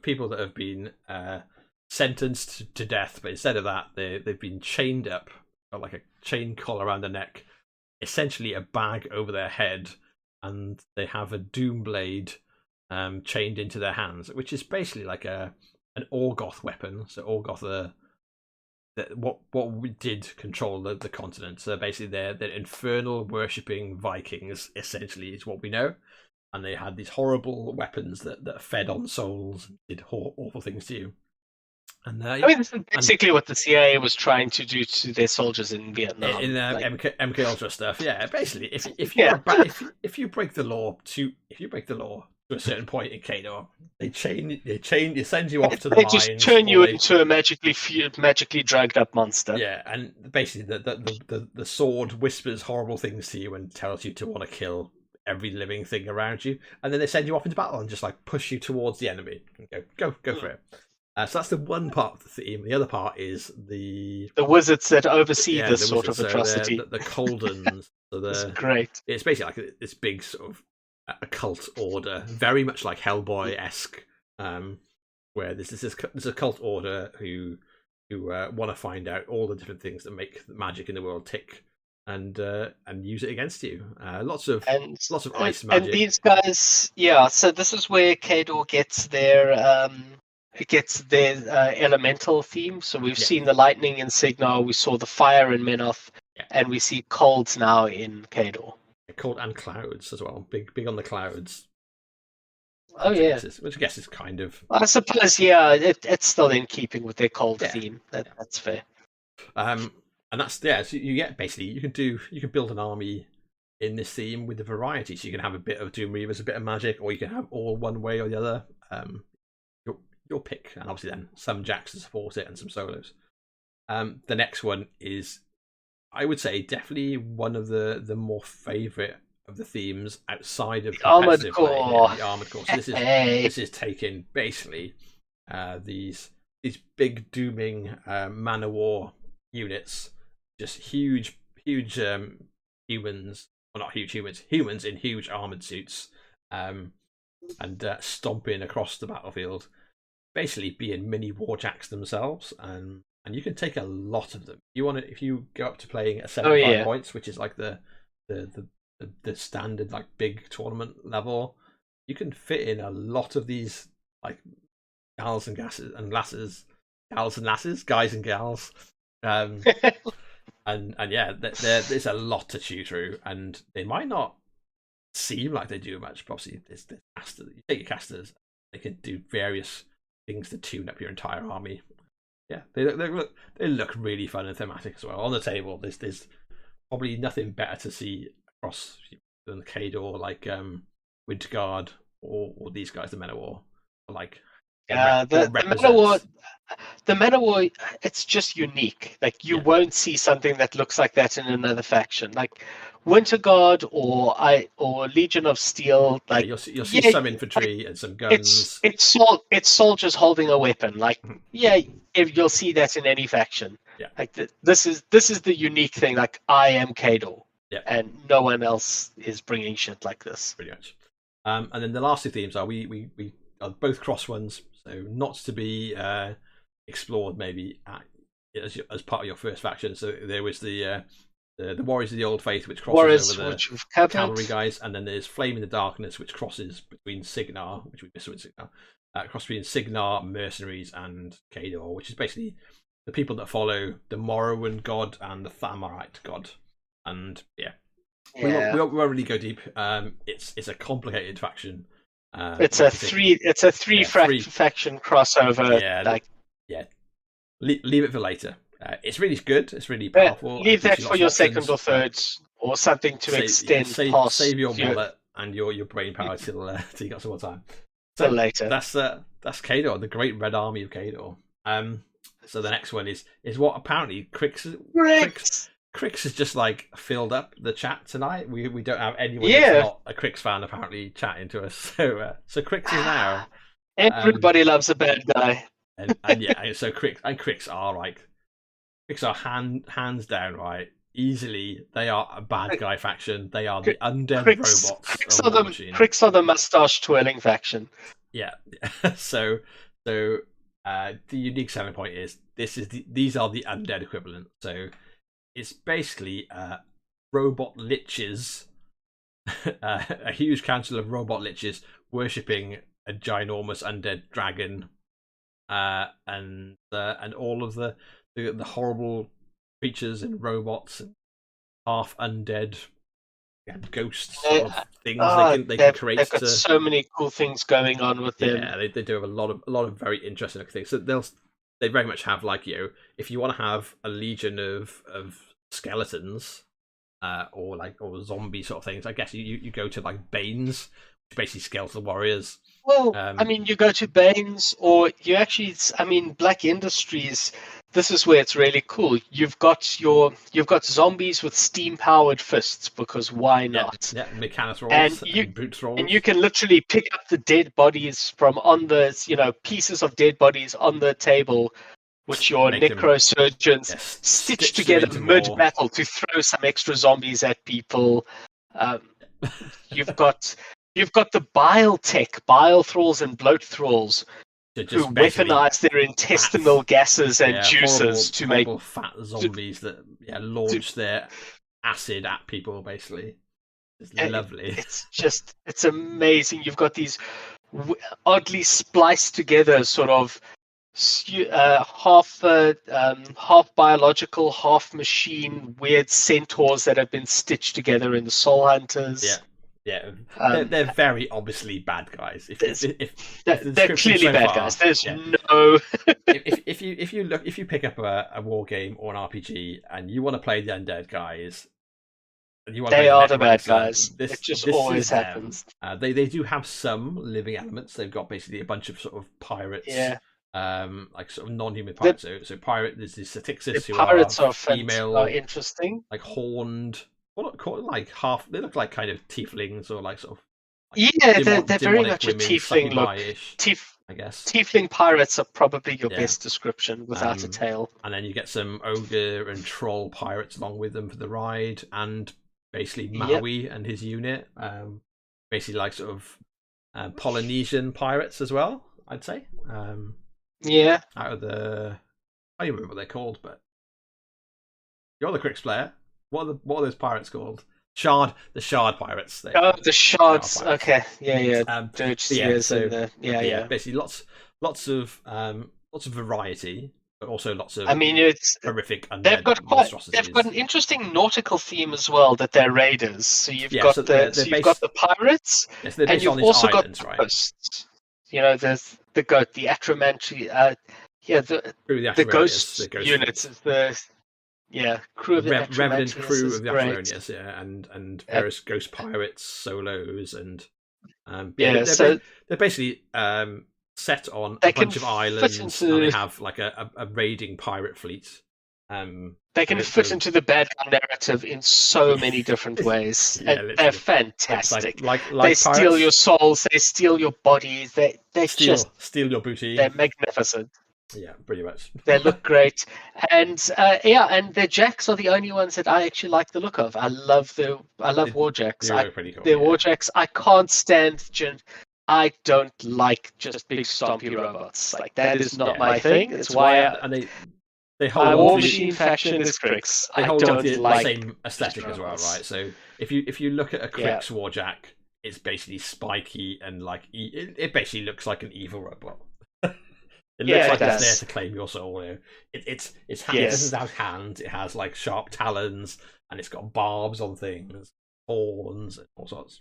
people that have been sentenced to death, but instead of that, they've been chained up, got like a chain collar around their neck, essentially a bag over their head, and they have a Doom Blade chained into their hands, which is basically like an Orgoth weapon. So Orgoth what we did control the continent. So basically they're infernal worshipping Vikings, essentially, is what we know. And they had these horrible weapons that fed on souls and did awful things to you. And this is basically what the CIA was trying to do to their soldiers in Vietnam. In MK Ultra stuff, yeah. Basically, if you break the law to a certain point in Khador, they send you off to the mines. They just turn you into a magically drugged up monster. Yeah, and basically the sword whispers horrible things to you and tells you to want to kill every living thing around you, and then they send you off into battle and just like push you towards the enemy. And go for it. So that's the one part of the theme. The other part is the wizards that oversee this sort of atrocity. The Coldens. It's great. It's basically like this big sort of occult order, very much like Hellboy-esque, where there's a cult order who want to find out all the different things that make the magic in the world tick, and use it against you. Lots of ice magic. And these guys, so this is where Khador gets their elemental theme. So we've seen the lightning in Cygnar, we saw the fire in Menoth, and we see colds now in Khador. Cold and clouds as well. Big on the clouds. Oh, which I guess is kind of. I suppose, it's still in keeping with their cold theme. That's fair. And that's So you get basically you can build an army in this theme with the variety. So you can have a bit of Doom Reavers, a bit of magic, or you can have all one way or the other. Your pick, and obviously then some jacks to support it and some solos. The next one is, I would say, definitely one of the more favourite of the themes outside of competitive play. The Armoured Core. So this is taking basically these big dooming man of war units, just huge humans, well, not huge humans in huge armoured suits, and stomping across the battlefield, basically being mini warjacks themselves, and you can take a lot of them. If you go up to playing at 75 points, which is like the standard like big tournament level, you can fit in a lot of these like guys and lasses, and there's a lot to chew through, and they might not seem like they do much, but obviously there's casters. You take your casters, they can do various things to tune up your entire army. They look really fun and thematic as well. On the table, there's probably nothing better to see across than the Khador, like Winter Guard or these guys, the Men of War. Like the Men of War, it's just unique. Like you won't see something that looks like that in another faction. Like Winter Guard or Legion of Steel. Like you'll see some infantry and some guns. It's soldiers holding a weapon. Like if you'll see that in any faction. Yeah. Like this is the unique thing. Like I am Khador, Yeah. and no one else is bringing shit like this. Pretty much. And then the last two themes are we are both cross ones, so not to be explored maybe as part of your first faction. So there was the Warriors of the Old Faith, which crosses over the cavalry guys, and then there's Flame in the Darkness, which crosses between Cygnar, which we missed with Cygnar, cross between Cygnar, Mercenaries, and Khador, which is basically the people that follow the Morrowind god and the Thamarite god. And we won't really go deep. It's a complicated faction. It's a three faction crossover. Leave it for later. It's really good. It's really powerful. Leave that for your second or third, or something to extend past. Save your wallet and your brain power till you got some more time. So later. That's Khador, the Great Red Army of Khador. So the next one is what apparently Cryx has just like filled up the chat tonight. We don't have anyone that's not a Cryx fan apparently chatting to us. So Cryx is now. Everybody loves a bad guy. And so Cryx are hands down right. Easily, they are a bad guy faction. They are the undead robots. Cryx are the mustache twirling faction. Yeah. So the unique selling point is these are the undead equivalent. So it's basically robot liches, a huge council of robot liches worshipping a ginormous undead dragon, and all of the horrible creatures and robots and half undead and ghosts sort of things they can create. They've got so many cool things going on with them. Yeah, they do have a lot of very interesting things. So they very much have if you want to have a legion of skeletons or zombie sort of things, I guess you go to Banes, which basically skeletal warriors. Well, you go to Banes, or you actually, Black Industries. This is where it's really cool. You've got zombies with steam-powered fists, because why not? Yeah, Mechanothralls and brute thralls. And you can literally pick up the dead bodies from on the, pieces of dead bodies on the table, which your necrosurgeons stitch together mid-battle to throw some extra zombies at people. You've got the bile tech, bile thralls and bloat thralls, who weaponize their intestinal gases and juices to make fat zombies that launch their acid at people. Basically, it's lovely. It's amazing. You've got these oddly spliced together sort of half biological, half machine, weird centaurs that have been stitched together in the Soul Hunters. Yeah, they're very obviously bad guys. They're clearly bad guys. There's no. if you pick up a war game or an RPG and you want to play the undead guys, they are the bad guys. It just always happens. They do have some living elements. They've got basically a bunch of sort of pirates. Yeah. Sort of non-human pirates. So pirate. There's the Statixis who pirates are female, are interesting. Horned. Half. They look like kind of tieflings or sort of. They're very much a tiefling look. I guess tiefling pirates are probably your best description, without a tail. And then you get some ogre and troll pirates along with them for the ride, and basically Maui and his unit. Basically sort of Polynesian pirates as well, I'd say. Out of the, I don't remember what they're called, but you're the Cryx player. What are those pirates called? The Shard pirates. The Shards. Okay, Dirge Basically, lots of variety, but also lots of it's horrific undead they've got an interesting nautical theme as well, that they're raiders. So you've got the pirates, and you've also got the ghosts. There's the goat, the Atramanti, the ghost units is the crew of the Revenant crew of the Atromanius, and various ghost pirates, solos, and they're basically set on a bunch of islands, and they have a raiding pirate fleet. They can fit into the bad guy narrative in so many different ways. They're fantastic. They steal your souls, they steal your bodies, they steal your booty. They're magnificent. Yeah, pretty much. They look great, and and their jacks are the only ones that I actually like the look of. I love war jacks. They were pretty cool. Their war jacks. I can't stand. I don't like just big stompy robots. Like that is not my thing. It's why and they hold my on War to Machine faction is Cryx. They I hold on to don't the like same aesthetic as well, right? So if you look at a Cryx warjack, it's basically spiky and like it basically looks like an evil robot. It looks like it's there to claim your soul. You know? It doesn't have hands. It has like sharp talons, and it's got barbs on things, horns, and all sorts.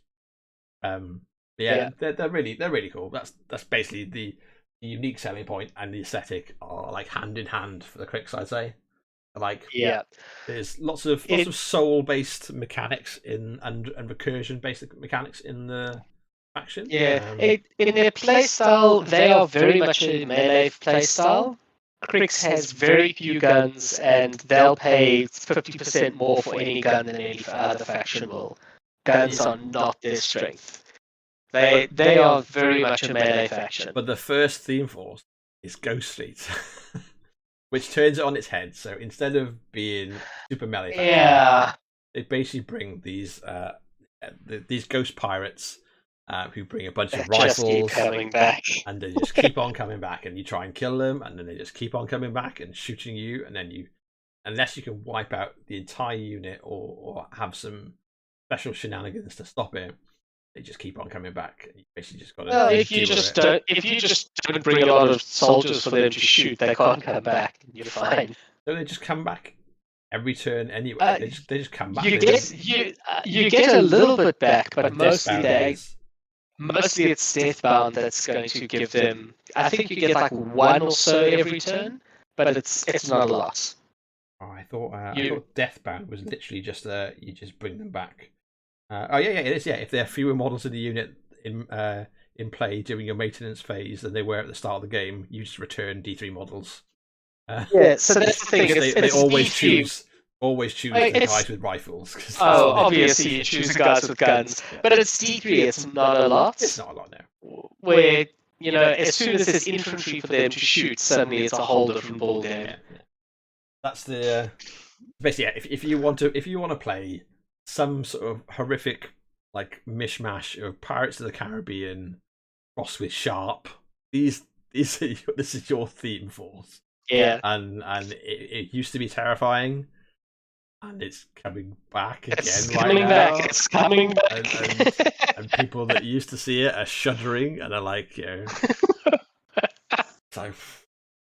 They're really cool. That's basically the unique selling point, and the aesthetic are like hand in hand for the Cryx, I'd say. Like there's lots of soul based mechanics and recursion based mechanics in the faction. In their playstyle, they are very much a melee playstyle. Cryx has very few guns, and they'll pay 50% more for any gun than any other faction will. Guns are not their strength. They are very much a melee faction. But the first theme force is Ghost Fleet, which turns it on its head. So instead of being super melee faction, they basically bring these ghost pirates who bring a bunch of rifles, and they just keep on coming back, and you try and kill them, and then they just keep on coming back and shooting you, and then unless you can wipe out the entire unit or have some special shenanigans to stop it, they just keep on coming back. You basically just got to. If you just don't bring a lot of soldiers for them to shoot, they can't come back. You're fine. Don't they just come back every turn anyway? They just come back. You get a little bit back, but mostly it's Deathbound that's going to give them. I think you get like one or so every turn, but it's not a lot. Oh, I thought Deathbound was literally just you just bring them back. It is. Yeah, if there are fewer models in the unit in play during your maintenance phase than they were at the start of the game, you just return D3 models. So that's the thing. They always choose the guys with rifles. Obviously you choose the guys with guns, but it's D3. It's not a lot. It's not a lot now. Where as soon as there's infantry for them to shoot, suddenly it's a whole different ballgame. Yeah. That's the basically. Yeah, if you want to play some sort of horrific like mishmash of Pirates of the Caribbean crossed with Sharp, this is your theme force. And it used to be terrifying, and it's coming back again. It's coming back. And people that used to see it are shuddering and are like,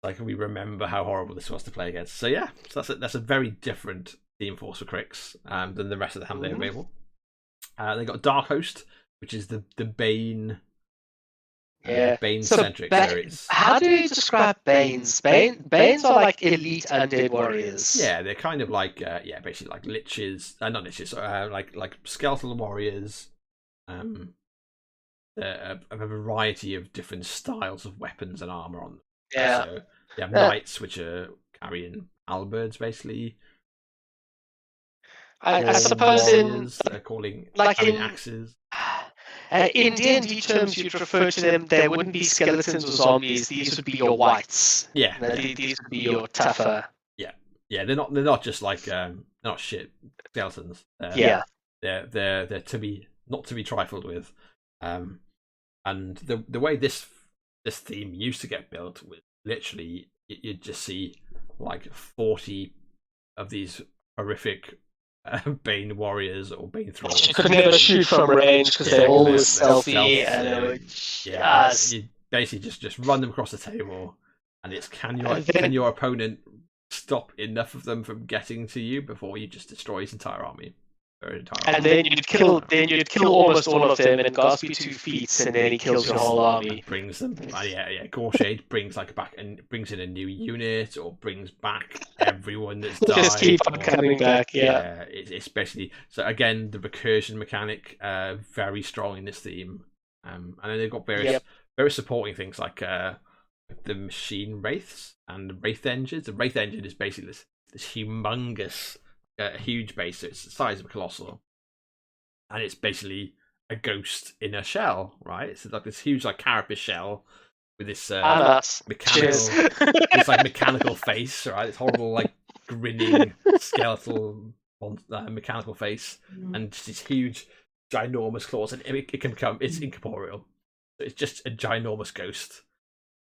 like we remember how horrible this was to play against. So that's a very different theme force for Cryx than the rest of the hand they available. They got Dark Host, which is the Bane. Bane centric series. How do you describe Banes? Banes are like elite undead warriors. Yeah, they're kind of like basically like liches, not liches, like skeletal warriors. A variety of different styles of weapons and armor on them. So you have knights, which are carrying halberds, basically. I suppose calling axes. In D&D terms, you'd refer to them. There wouldn't be skeletons or zombies. These would be your whites. Yeah, these would be your tougher. Yeah. They're not just like they're not shit skeletons. They're not to be trifled with. And the way this theme used to get built was literally you'd just see like 40 of these horrific Bane warriors or Bane thralls. You could never shoot from range because they're always stealthy, and you basically just run them across the table, and it's can your opponent stop enough of them from getting to you before you just destroy his entire army. And then you'd kill almost all of them, and Gasp 2 feats, and then he kills your whole army. Brings them, Gorshade brings brings in a new unit, or brings back everyone that's died. Just keep on coming back, especially so again the recursion mechanic, very strong in this theme, and then they've got various supporting things like the machine wraiths and the wraith engines. The wraith engine is basically this humongous. A huge base, so it's the size of a colossal, and it's basically a ghost in a shell, right? It's like this huge like carapace shell with this mechanical, this like mechanical face, right? It's horrible, like grinning skeletal mechanical face, and just these huge, ginormous claws, and it's incorporeal. It's just a ginormous ghost.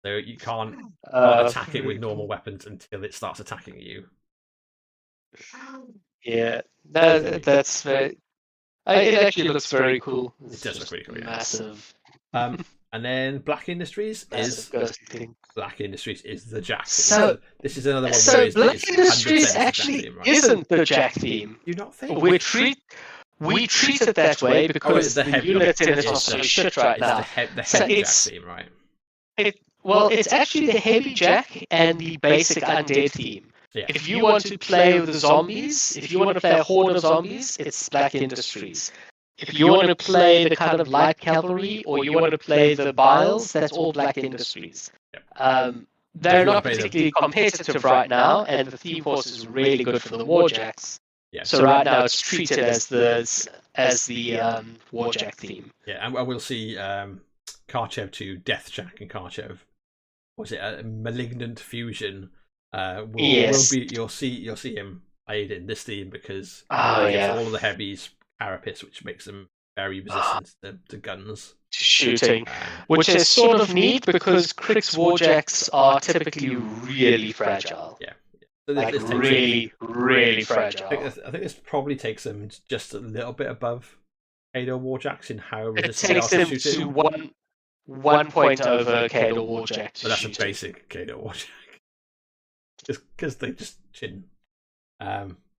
So you can't attack it with normal weapons until it starts attacking you. Yeah, that's very. It actually looks very cool. It does look really cool. Yeah. Massive. And then Black Industries is the Jack theme. So this is another one. So Black Industries actually isn't the Jack theme. Do you not think? We treat it that way because the units in it are so shit right now. The heavy Jack theme, right? It's actually the heavy Jack and the basic undead theme. Yeah. If you want to play with the zombies, if you want to play a horde of zombies, it's Black Industries. If you want to play the kind of light cavalry, or you want to play the Biles, that's all Black Industries. Yep. They're not particularly competitive right now, and the theme horse is really good for the Warjacks. Yeah. So right now it's treated as the Warjack theme. Yeah, and we'll see Karchev 2, Deathjack, and Karchev. Was it a Malignant Fusion? Yes. You'll see him played in this theme because all of the heavies carapace, which makes them very resistant to guns. To shooting. Which is sort of neat because Cryx Warjacks are typically really fragile. Yeah. So this really fragile. I think this probably takes them just a little bit above Khador Warjacks in how resistant it takes them to one point over Khador Warjack. But that's a basic Khador Warjack. Just because they just chin.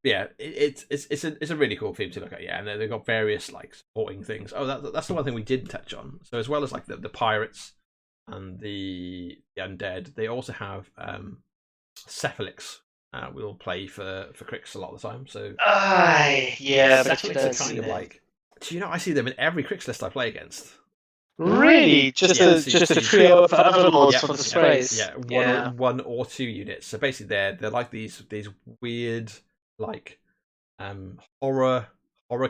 Yeah, it's a really cool theme to look at. Yeah, and they've got various like supporting things. Oh, that's the one thing we did touch on. So as well as like the pirates and the undead, they also have Cephalix. We'll play for Cryx a lot of the time. So yeah, but you don't kind of like. Do you know? I see them in every Cryx list I play against. Really? Just a trio of other lords for the sprays. Yeah, one or two units. So basically, they're like these weird like horror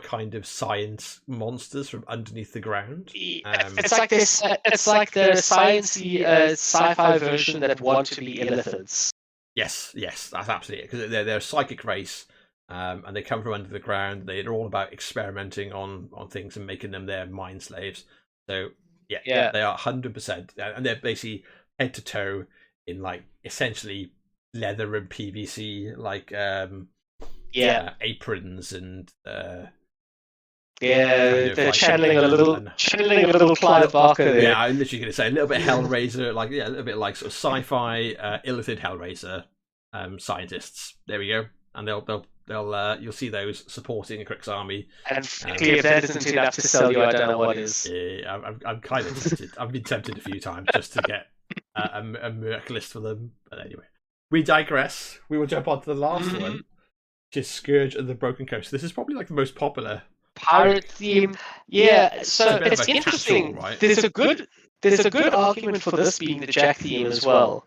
kind of science monsters from underneath the ground. It's like this. It's like the sciencey sci-fi version that want to be illithids. Yes, that's absolutely it. Because they're a psychic race, and they come from under the ground. They're all about experimenting on things and making them their mind slaves. So yeah, they are 100%, and they're basically head to toe in like essentially leather and PVC, like aprons and they're channeling a little Clive Barker there. Yeah, I'm literally going to say a little bit Hellraiser, like a little bit like sort of sci-fi illithid Hellraiser scientists. There we go, and they'll you'll see those supporting a Cryx army. And frankly, if that isn't enough to sell you, I don't know what is. Yeah, I'm kind of tempted. I've been tempted a few times just to get a merc list for them. But anyway, we digress. We will jump on to the last one, which is Scourge of the Broken Coast. This is probably like the most popular pirate theme. Yeah, so it's interesting. Right? There's a good argument for this being the Jack theme as well.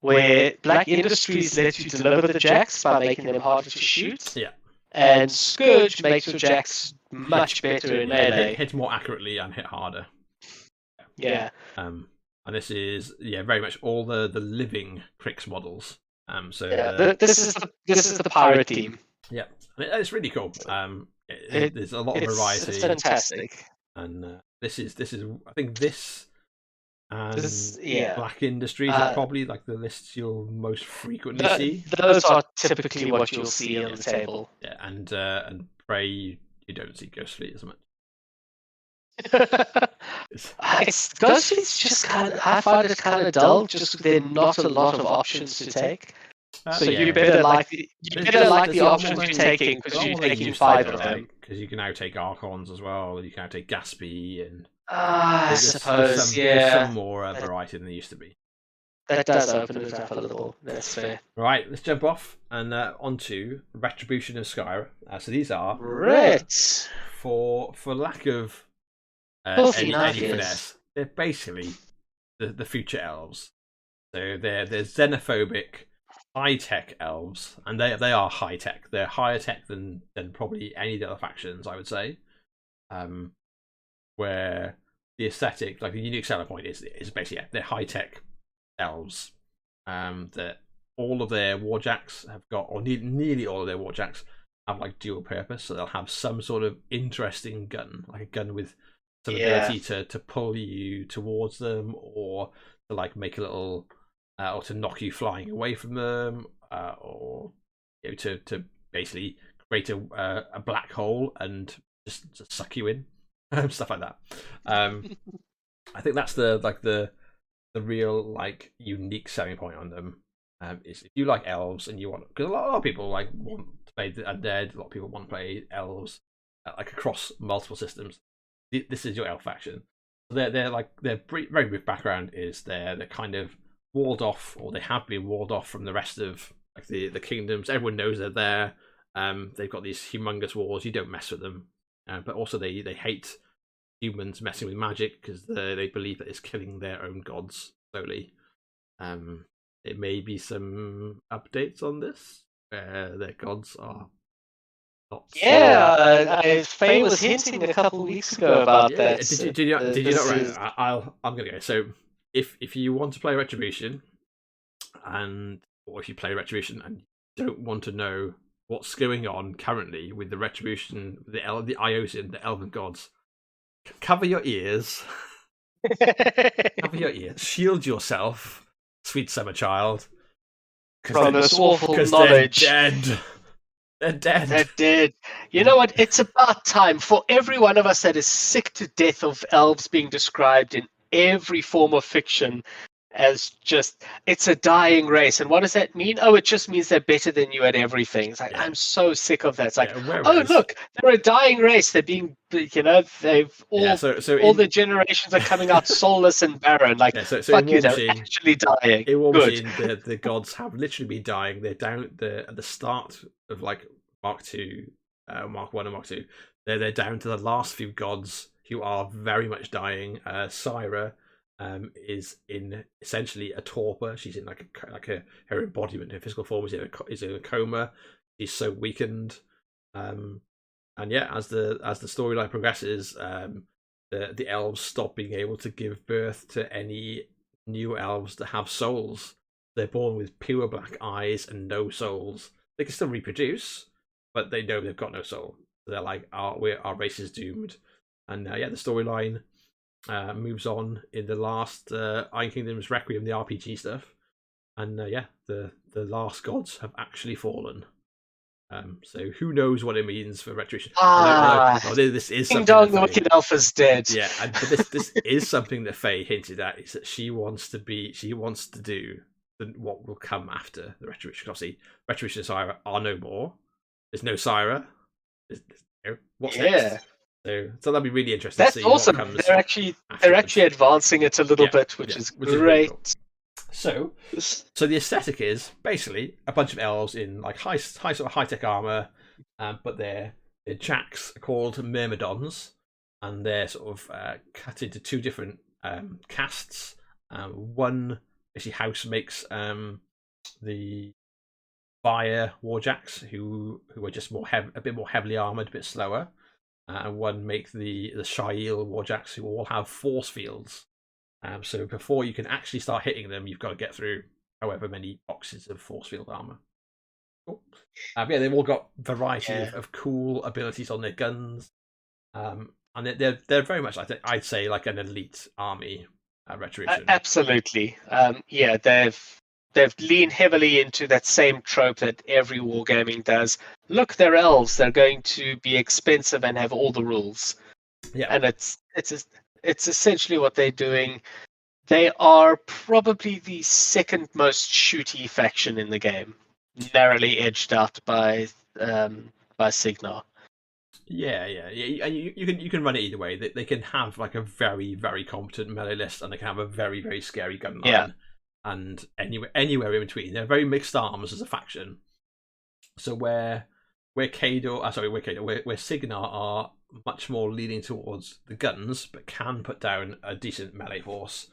Where Black Industries lets you deliver the jacks by making them harder to shoot. Yeah. And Scourge makes your jacks much better in melee. Hit more accurately and hit harder. Yeah. And this is very much all the living Cryx models. This is the pirate team. Yeah. And it's really cool. There's a lot of variety. It's fantastic. And this is I think this. And Black Industries are probably like the lists you'll most frequently see. Those are typically what you'll see on the table. Yeah, and Prey you don't see Ghost Fleet as much. Ghost Fleet's just I find it kind of dull. Just there are not a lot of options to take. So you better like the options you're taking because you're taking 5 of them. Because you can now take Archons as well. You can now take Gaspy and. I suppose, there's some more variety than there used to be. That does open it up a little. That's fair. Right, let's jump off and onto Retribution of Scyrah. So these are for lack of any finesse, they're basically the future elves. So they're xenophobic, high tech elves, and they are high tech. They're higher tech than probably any of the other factions, I would say. Where aesthetic, like the unique selling point is basically they're high tech elves. That all of their warjacks have got, or nearly all of their warjacks have like dual purpose, so they'll have some sort of interesting gun, like a gun with some ability to pull you towards them, or to like make a little, or to knock you flying away from them, or to basically create a black hole and just to suck you in, stuff like that. I think that's the real like unique selling point on them. Is if you like elves and you want, because a lot of people like want to play the undead, a lot of people want to play elves like across multiple systems. This is your elf faction. They're like their very brief background is they're kind of walled off, or they have been walled off from the rest of like the kingdoms. Everyone knows they're there. They've got these humongous walls. You don't mess with them, but also they hate humans messing with magic because they believe that it's killing their own gods slowly. There may be some updates on this where their gods are not. Faye was hinting a couple weeks ago about that. Did you not? I'm gonna go. So if you want to play Retribution, or if you play Retribution and don't want to know what's going on currently with the Retribution, the Iosian, the Elven gods, cover your ears. Cover your ears. Shield yourself, sweet summer child. From this awful knowledge. They're dead. They're dead. They're dead. You know what? It's about time for every one of us that is sick to death of elves being described in every form of fiction as just, it's a dying race. And what does that mean? Oh, it just means they're better than you at everything. It's like, I'm so sick of that. It's like, look, they're a dying race. They're being, they've all, all the generations are coming out soulless and barren. Like, fuck you, they're actually dying. In Warmachine, the gods have literally been dying. They're down at the start of like Mark 2, Mark 1 and Mark 2. They're down to the last few gods who are very much dying. Scyrah is in essentially a torpor. She's in like her embodiment, her physical form is in a coma. She's so weakened, and as the storyline progresses, the elves stop being able to give birth to any new elves that have souls. They're born with pure black eyes and no souls. They can still reproduce, but they know they've got no soul. They're like, our race is doomed. And the storyline moves on in the last Iron Kingdom's Requiem, the RPG stuff, and the last gods have actually fallen. So who knows what it means for Retribution? This is King Dong, the Wicked Elf is dead. Yeah, but this is something that Faye hinted at, is that she wants to do what will come after the Retribution. Obviously, Retribution and Scyrah are no more. There's no Scyrah. What's next? So that'll be really interesting. That's to see awesome. What comes they're actually advancing it a little bit, which is great. Really cool. So the aesthetic is basically a bunch of elves in like high sort of high tech armor, but their jacks are called myrmidons, and they're sort of cut into two different castes. One basically house makes the fire warjacks, who are just a bit more heavily armored, a bit slower. And one make the Shail warjacks, who all have force fields. So before you can actually start hitting them, you've got to get through however many boxes of force field armor. Cool. They've all got variety of cool abilities on their guns, and they're very much, I'd say, like an elite army. Retribution. Absolutely. They've leaned heavily into that same trope that every wargaming does. Look, they're elves. They're going to be expensive and have all the rules. Yeah, and it's essentially what they're doing. They are probably the second most shooty faction in the game, narrowly edged out by Cygnar. Yeah. You can run it either way. They can have like a very, very competent melee list, and they can have a very, very scary gun line. Yeah. And anywhere in between. They're very mixed arms as a faction. So where Cygnar are much more leaning towards the guns, but can put down a decent melee force.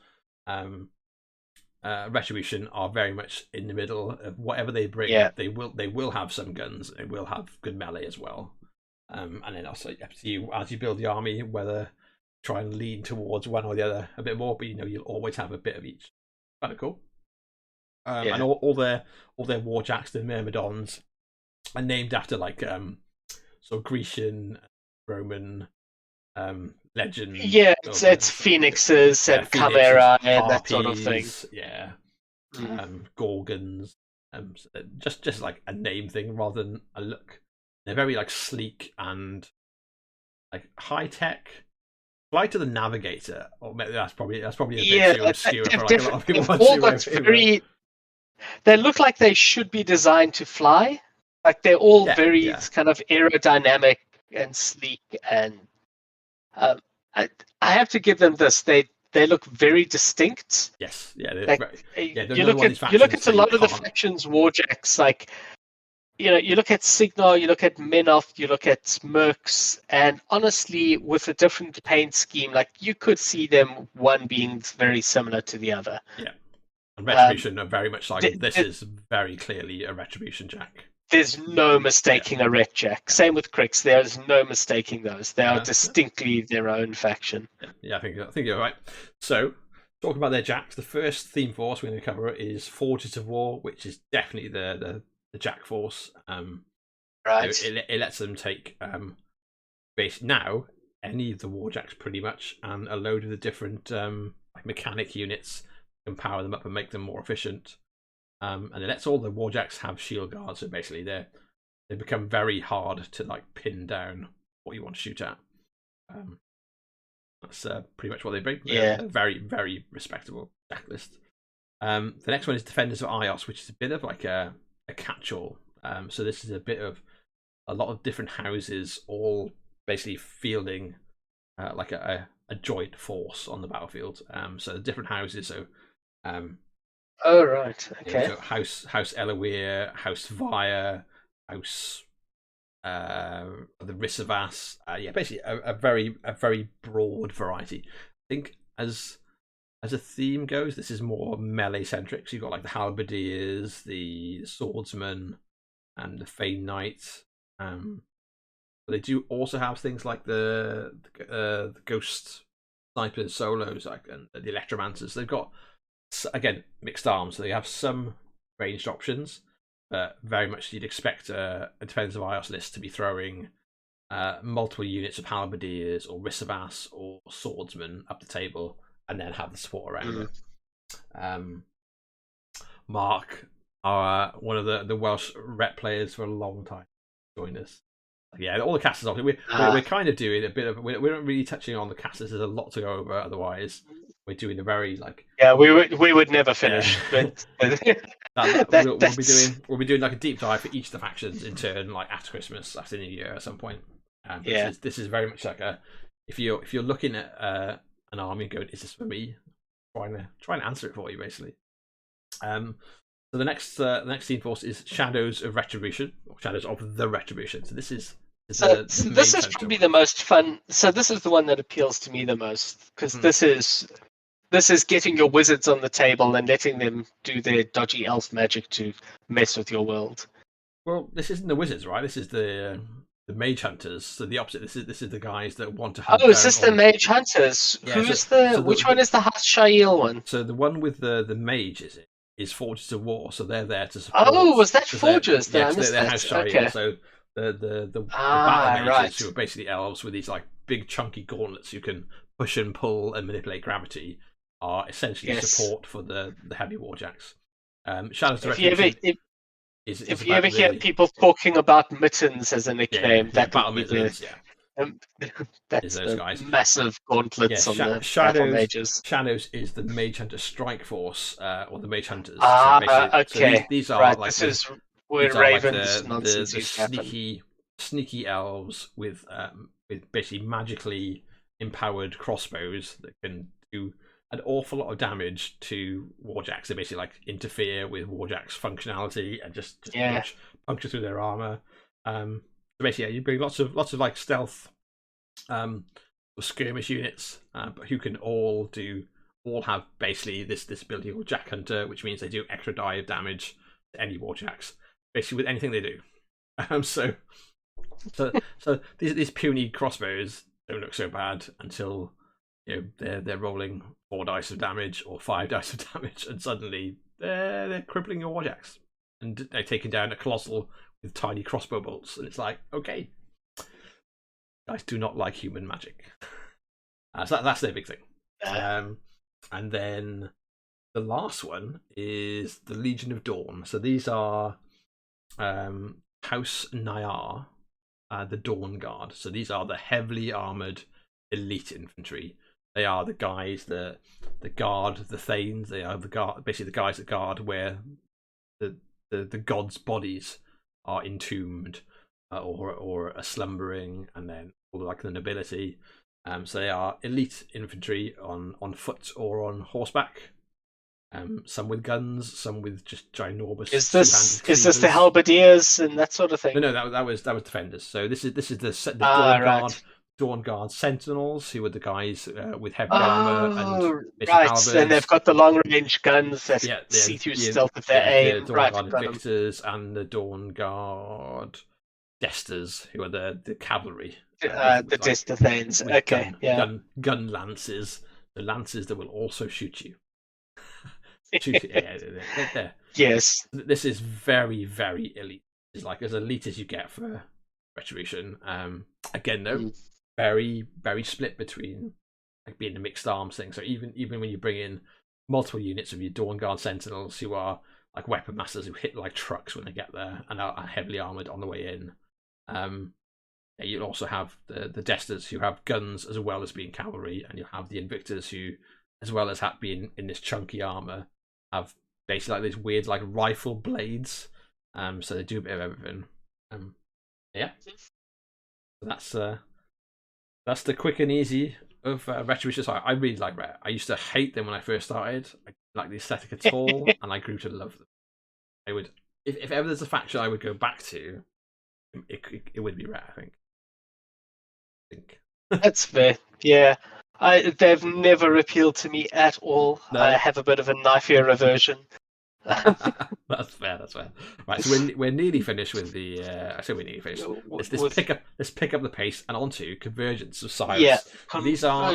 Retribution are very much in the middle of whatever they bring. Yeah. They will have some guns. They will have good melee as well. And then also up to you as you build the army whether try and lean towards one or the other a bit more, but you'll always have a bit of each. Kind of cool. And all their warjacks, the myrmidons, are named after like sort of Grecian, Roman legend. Yeah, it's phoenixes and chimera and that sort of thing. Yeah, gorgons. Just like a name thing rather than a look. They're very like sleek and like high tech. Flight of the Navigator, or that's probably a bit too obscure for like a lot of people. They look like they should be designed to fly. Like they're all very kind of aerodynamic and sleek, and I have to give them this. They look very distinct. Yes, yeah. You look at a lot of the factions warjacks, like you look at Cygnar, you look at Menoth, you look at Mercs, and honestly, with a different paint scheme, like you could see them one being very similar to the other. Yeah, and Retribution are very much like this is very clearly a Retribution Jack. There's no mistaking a Ret Jack. Same with Cryx. There's no mistaking those. They are distinctly their own faction. Yeah, I think you're right. So, talking about their Jacks, the first theme force we're going to cover is Forges of War, which is definitely the Jack force. Right. It lets them take now any of the warjacks pretty much, and a load of the different like mechanic units can power them up and make them more efficient. And it lets all the warjacks have shield guards, so basically they become very hard to like pin down what you want to shoot at. That's pretty much what they bring. Yeah, very, very respectable Jack list. The next one is Defenders of Ios, which is a bit of like a catch-all. So this is a lot of different houses, all basically fielding like a joint force on the battlefield. So the different houses. So oh right, okay. So House Elawir, House Vire, House the Risavas. Basically a very broad variety. I think as a theme goes, this is more melee centric. So you've got like the halberdiers, the swordsmen, and the Fey Knight. But they do also have things like the ghost snipers, solos, like and the electromancers. They've got again mixed arms, so they have some ranged options, but very much you'd expect a Defenders of Ios list to be throwing multiple units of halberdiers or Risavas or swordsmen up the table, and then have the support around it. Mark, one of the Welsh rep players for a long time, joined us. Yeah, all the casters. We're kind of doing a bit of. We're not really touching on the casters. There's a lot to go over. Otherwise, we're doing a very like. Yeah, we would never finish. But we'll be doing like a deep dive for each of the factions in turn, like after Christmas, after New Year, at some point. This is very much like if you're looking at an army and going, is this for me? Trying to answer it for you, basically. So the next team force is Shadows of Retribution, or Shadows of the Retribution. So this is probably the most fun. So this is the one that appeals to me the most, because this is getting your wizards on the table and letting them do their dodgy elf magic to mess with your world. Well, this isn't the wizards, right? This is the mage hunters. So the opposite. This is the guys that want to hunt. Oh, is this the mage hunters? Yeah, which one is the Hashail one? So the one with the mage is Forges of War. So they're there to support. Oh, was that Forges? They're okay. So the battle mages who are basically elves with these like big chunky gauntlets who can push and pull and manipulate gravity are essentially support for the heavy warjacks. Shadows of Retribution. If you ever hear people talking about mittens as a nickname, that battle mittens, that's those guys. Massive gauntlets on the battle mages. Shadows is the Mage Hunter Strike Force, or the Mage Hunters. Okay. So these are right, like this is where Ravens like the sneaky elves with basically magically empowered crossbows that can do an awful lot of damage to warjacks. They basically like interfere with warjacks' functionality and just puncture through their armor. So basically, you bring lots of like stealth, skirmish units, but who can all have basically this ability called Jack Hunter, which means they do extra die of damage to any warjacks, basically with anything they do. So these puny crossbows don't look so bad until they're rolling 4 dice of damage or 5 dice of damage, and suddenly they're crippling your warjacks, and they're taking down a colossal with tiny crossbow bolts, and it's like, okay, guys do not like human magic. So that's their big thing. And then the last one is the Legion of Dawn. So these are House Nyar, the Dawn Guard. So these are the heavily armored elite infantry. They are the guys that guard the Thanes. They are basically the guys that guard where the gods' bodies are entombed or are slumbering, and then all like the nobility. So they are elite infantry on foot or on horseback. Some with guns, some with just ginormous. Is this the halberdiers and that sort of thing? No, that was defenders. So this is the Dawn Guard Sentinels, who are the guys with heavy armor and halberds. And they've got the long range guns that see through stealth if they aim. The Dawn Guard Victors and the Dawn Guard Desters, who are the cavalry. The Dester Thanes. Okay, gun lances, the lances that will also shoot you. Yes. This is very, very elite. It's like as elite as you get for Retribution. Again, though, very, very split between like being a mixed arms thing. So even when you bring in multiple units of your Dawn Guard Sentinels, who are like weapon masters who hit like trucks when they get there and are heavily armored on the way in. You'll also have the Desters, who have guns as well as being cavalry, and you'll have the Invictors, who, as well as being in this chunky armor, have basically like these weird like rifle blades. So they do a bit of everything. So that's the quick and easy of Retribution. So I really like Ret. I used to hate them when I first started. I didn't like the aesthetic at all, and I grew to love them. I would, if ever there's a faction I would go back to, it would be Ret, I think. That's fair. Yeah, they've never appealed to me at all. No. I have a bit of a knife-ear aversion. That's fair. Right, so we're nearly finished with the. I say we're nearly finished. Let's pick up the pace and onto Convergence of Cyriss. Yeah, these are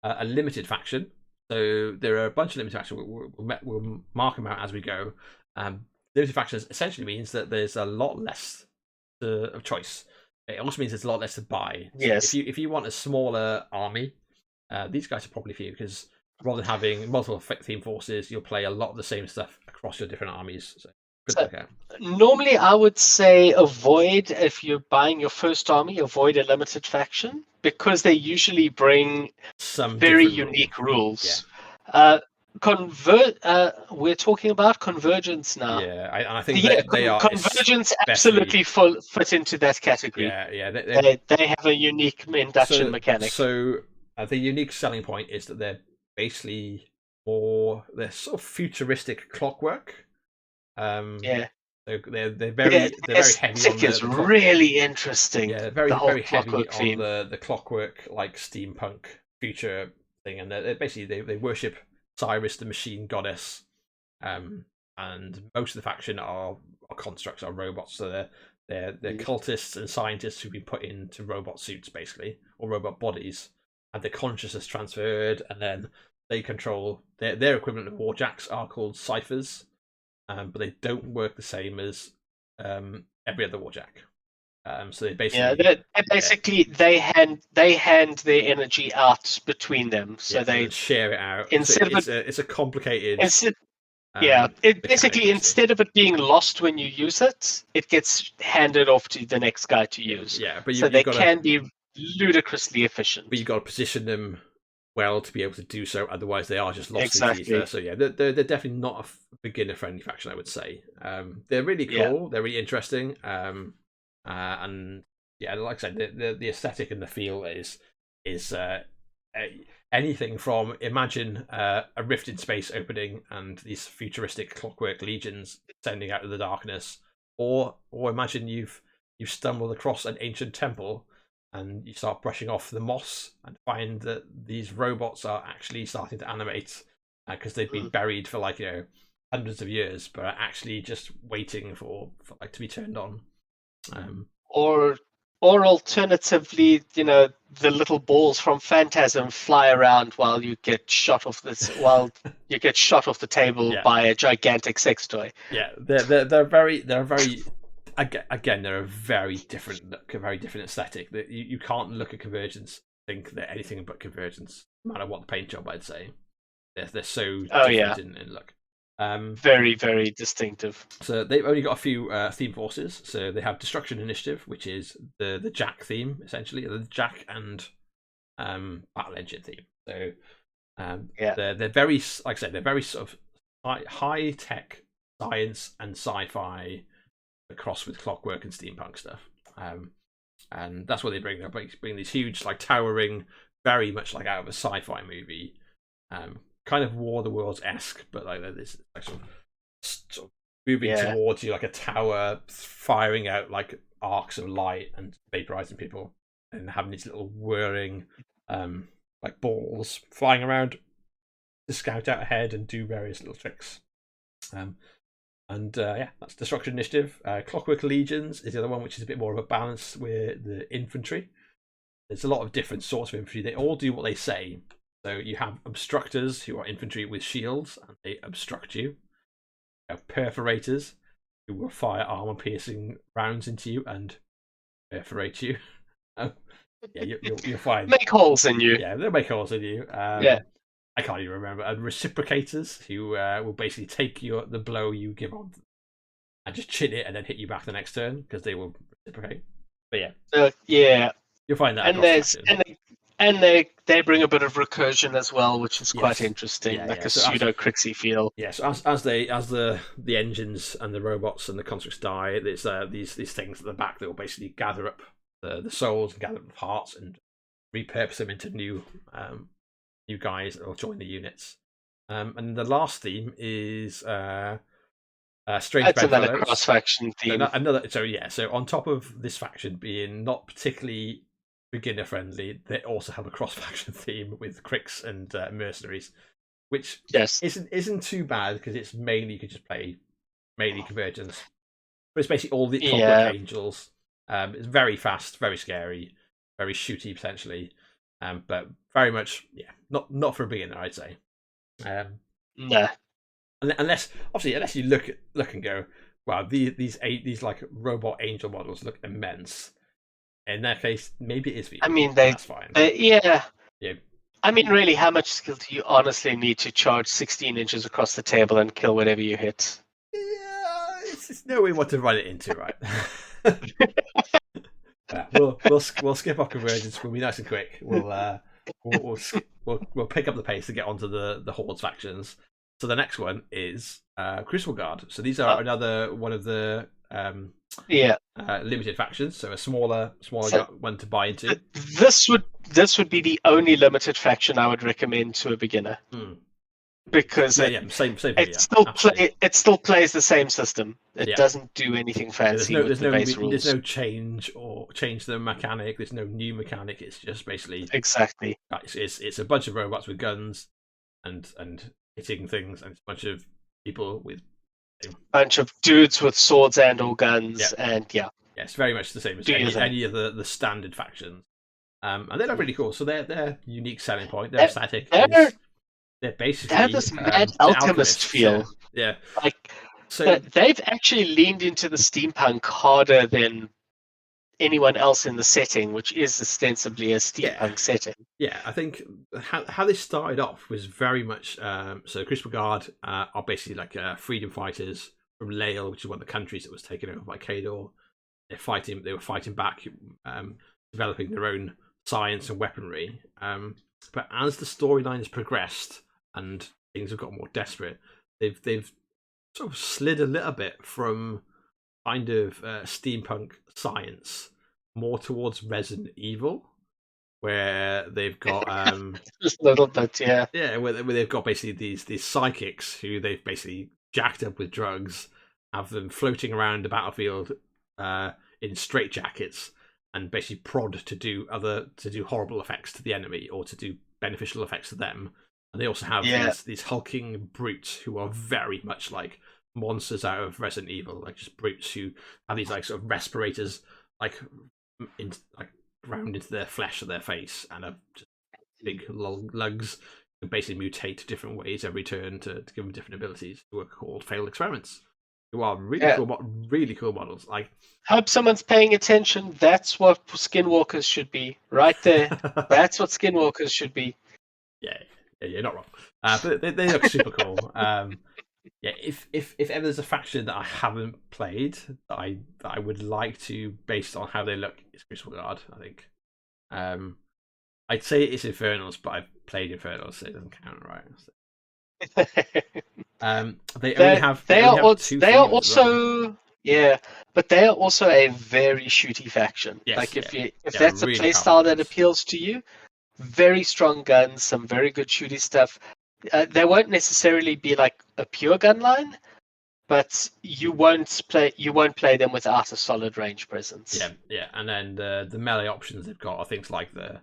a limited faction. So there are a bunch of limited factions. We'll mark them out as we go. Limited factions essentially means that there's a lot less of choice. It also means there's a lot less to buy. So yes. If you want a smaller army, these guys are probably for you, because rather than having multiple theme forces, you'll play a lot of the same stuff across your different armies. So normally, I would say avoid, if you're buying your first army, avoid a limited faction, because they usually bring some very unique rules. Yeah. We're talking about Convergence now. Yeah, I think they are. Convergence absolutely fit into that category. Yeah. They have a unique induction mechanic. So the unique selling point is that they're basically they're sort of futuristic clockwork. They're very heavy on the is really interesting. Yeah, very heavy on the clockwork, like steampunk future thing, and they're basically they worship Cyriss, the machine goddess, and most of the faction are constructs, are robots. So they're cultists and scientists who've been put into robot suits, basically, or robot bodies, and their consciousness transferred, and then they control their equivalent of warjacks are called ciphers, but they don't work the same as every other warjack. So they basically they hand their energy out between them, so they share it out. It's a complicated. Instead of it being lost when you use it, it gets handed off to the next guy to use. Yeah, but they can be ludicrously efficient. But you've got to position them well to be able to do so. Otherwise, they are just lost exactly. in ether. So yeah, they're definitely not a beginner-friendly faction, I would say. They're really cool. Yeah. They're really interesting. And yeah, like I said, the aesthetic and the feel is anything from imagine a rift in space opening and these futuristic clockwork legions sending out of the darkness, or imagine you've stumbled across an ancient temple and you start brushing off the moss and find that these robots are actually starting to animate because they've been buried for hundreds of years, but are actually just waiting for to be turned on. Or Or alternatively, the little balls from Phantasm fly around while you get shot off the table Yeah, by a gigantic sex toy. yeah. They're very again, they're a very different look, a very different aesthetic. That you can't look at Convergence think they're anything but Convergence, no matter what the paint job. I'd say they're so Oh yeah, different in look. very, very distinctive. So they've only got a few theme forces. So they have Destruction Initiative, which is the Jack theme, essentially, the Jack and Battle Engine theme. So Yeah. they're very, like I said, they're very sort of high tech science and sci-fi across with clockwork and steampunk stuff. And that's what they bring. They bring these huge, like towering, very much like out of a sci-fi movie, kind of War of the Worlds esque, but like this like sort of moving towards you like a tower, firing out like arcs of light and vaporizing people, and having these little whirring like balls flying around to scout out ahead and do various little tricks. Yeah, that's Destruction Initiative. Clockwork Legions is the other one, which is a bit more of a balance with the infantry. There's a lot of different sorts of infantry. They all do what they say. So you have obstructors, who are infantry with shields, and they obstruct you. You have perforators, who will fire armor-piercing rounds into you and perforate you. Yeah, you'll find make holes in you. Yeah, they'll make holes in you. Yeah. I can't even remember. And reciprocators, who will basically take the blow you give on and just chin it and then hit you back the next turn because they will reciprocate. But yeah, yeah, you'll find that. And they bring a bit of recursion as well, which is quite interesting, a pseudo Cryxy feel. Yes, as the engines and the robots and the constructs die, there's these things at the back that will basically gather up the souls and gather up the parts and repurpose them into new guys that will join the units. And the last theme is Strange That's another cross-faction theme. So on top of this faction being not particularly beginner friendly, they also have a cross-faction theme with Cryx and Mercenaries, which isn't too bad because it's mainly you could just play mainly Convergence, but it's basically all the Clockwork Angels. It's very fast, very scary, very shooty potentially. But very much, not for a beginner, I'd say. No. Unless you look and go, wow, these like robot angel models look immense. In that case, maybe it is for you. I mean, that's fine. Yeah. I mean, really, how much skill do you honestly need to charge 16 inches across the table and kill whatever you hit? Yeah, it's no way what to run it into, right? We'll skip off Convergence. We'll be nice and quick. We'll pick up the pace to get onto the Hordes factions. So the next one is Crucible Guard. So these are another one of the limited factions. So a smaller one to buy into. This would be the only limited faction I would recommend to a beginner. Because same it still plays the same system. It doesn't do anything fancy. There's no change to the mechanic. There's no new mechanic. It's just basically exactly. It's a bunch of robots with guns and hitting things, and it's a bunch of people with bunch of dudes with swords and or guns, and it's very much the same as any of the standard factions. And they look really cool. So their unique selling point, their aesthetic. They're basically they have this mad alchemist feel. Yeah. So they've actually leaned into the steampunk harder than anyone else in the setting, which is ostensibly a steampunk setting. Yeah, I think how they started off was very much so Crucible Guard are basically like freedom fighters from Lael, which is one of the countries that was taken over by Khador. They were fighting back, developing their own science and weaponry. But as the storyline has progressed and things have got more desperate, they've sort of slid a little bit from kind of steampunk science more towards Resident Evil, where they've got just a little bit, where they've got basically these psychics who they've basically jacked up with drugs, have them floating around the battlefield in straitjackets, and basically prod to do horrible effects to the enemy or to do beneficial effects to them. And they also have these hulking brutes who are very much like monsters out of Resident Evil, like just brutes who have these like sort of respirators like like ground into their flesh or their face, and are just big lugs who basically mutate different ways every turn to give them different abilities, who are called failed experiments, who are really cool models. Like, hope someone's paying attention. That's what skinwalkers should be, right there. That's what skinwalkers should be. Yeah, you're not wrong. But they look super cool. Yeah, if ever there's a faction that I haven't played that I would like to, based on how they look, it's Crucible Guard. I think. I'd say it's Infernals, but I've played Infernals, so it doesn't count, right? So, they are also but they are also a very shooty faction. Yes, like if that's really a playstyle that appeals to you, very strong guns, some very good shooty stuff. They won't necessarily be like a pure gun line, but you won't play them without a solid range presence. Yeah, and then the melee options they've got are things like the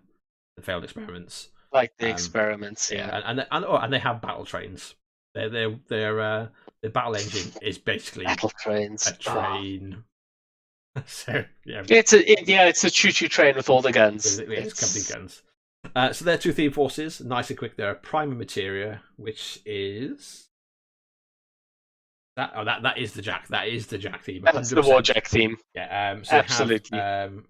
failed experiments, like the experiments, and they have battle trains. Their battle engine is basically battle trains. A train. So yeah, it's a choo-choo train with all the guns. It's company guns. So they're 2 theme forces, nice and quick. They're a Prima Materia, which is that is the Jack. That is the Jack theme. 100%. That's the Warjack theme. Yeah, so absolutely.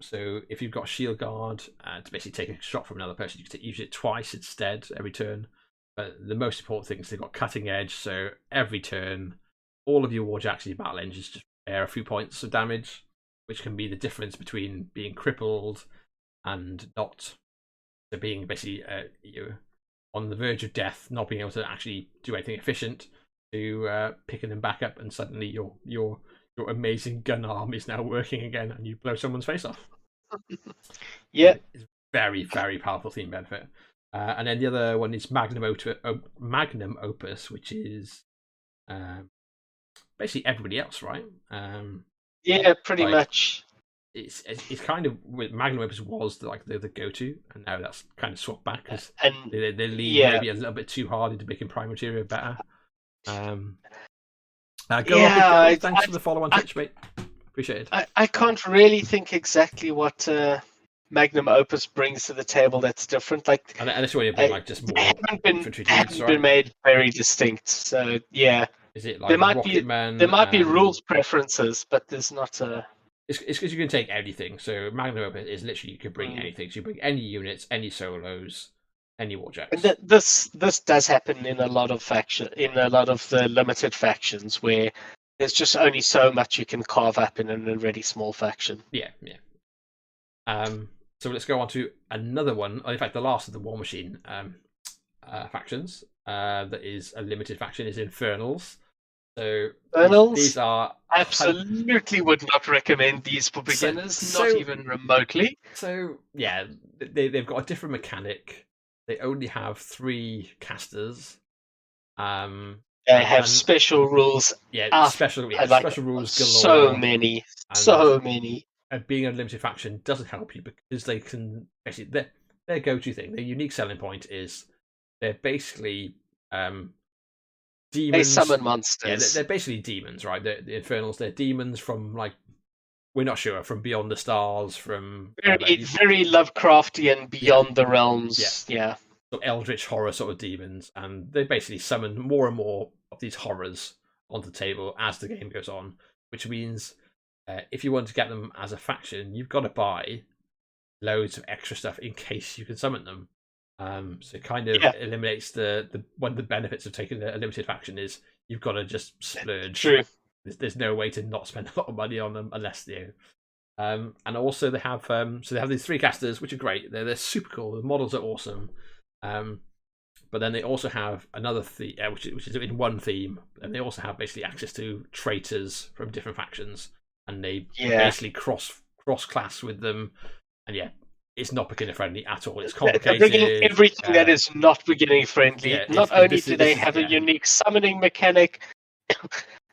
So if you've got Shield Guard to basically take a shot from another person, you can use it twice instead every turn. But the most important thing is they've got Cutting Edge, so every turn, all of your Warjacks and your battle engines just bear a few points of damage, which can be the difference between being crippled and not. So being basically you're on the verge of death, not being able to actually do anything efficient, to picking them back up, and suddenly your amazing gun arm is now working again, and you blow someone's face off. Yeah, it's very, very powerful theme benefit. And then the other one is Magnum Opus, which is basically everybody else, right? Yeah, pretty much. It's kind of Magnum Opus was the go-to, and now that's kind of swapped back because they lean maybe a little bit too hard into making Prime Materia better. Thanks for the follow on Twitch, mate. Appreciate it. I can't really think exactly what Magnum Opus brings to the table that's different. Like, and this one, like just more haven't been made very distinct. So yeah, is it like there might be rules preferences, but there's not a. It's because you can take anything. So Magnum Opus is literally you can bring anything. So you bring any units, any solos, any Warjacks. And this does happen in a lot of the limited factions where there's just only so much you can carve up in an already small faction. Yeah. So let's go on to another one. In fact, the last of the Warmachine factions that is a limited faction is Infernals. So these are absolutely would not recommend these for beginners, not even remotely. So yeah, they've got a different mechanic. They only have 3 casters. They have special rules. Special rules galore. So many. And being a limited faction doesn't help you because they can basically their go-to thing. Their unique selling point is they're basically demons. They summon monsters. Yeah, they're basically demons, right? The Infernals. They're demons from we're not sure, from beyond the stars, from very Lovecraftian, beyond the realms. Yeah. So eldritch horror sort of demons, and they basically summon more and more of these horrors onto the table as the game goes on, which means if you want to get them as a faction, you've got to buy loads of extra stuff in case you can summon them. So it kind of eliminates the one of the benefits of taking a limited faction is you've got to just splurge. True. There's no way to not spend a lot of money on them unless you. And also they have these 3 casters, which are great. They're super cool. The models are awesome. But then they also have another theme, which is in one theme, and they also have basically access to traitors from different factions, and they basically cross class with them. And it's not beginner friendly at all. It's complicated. They're bringing everything that is not beginner friendly. Not only do they have a unique summoning mechanic,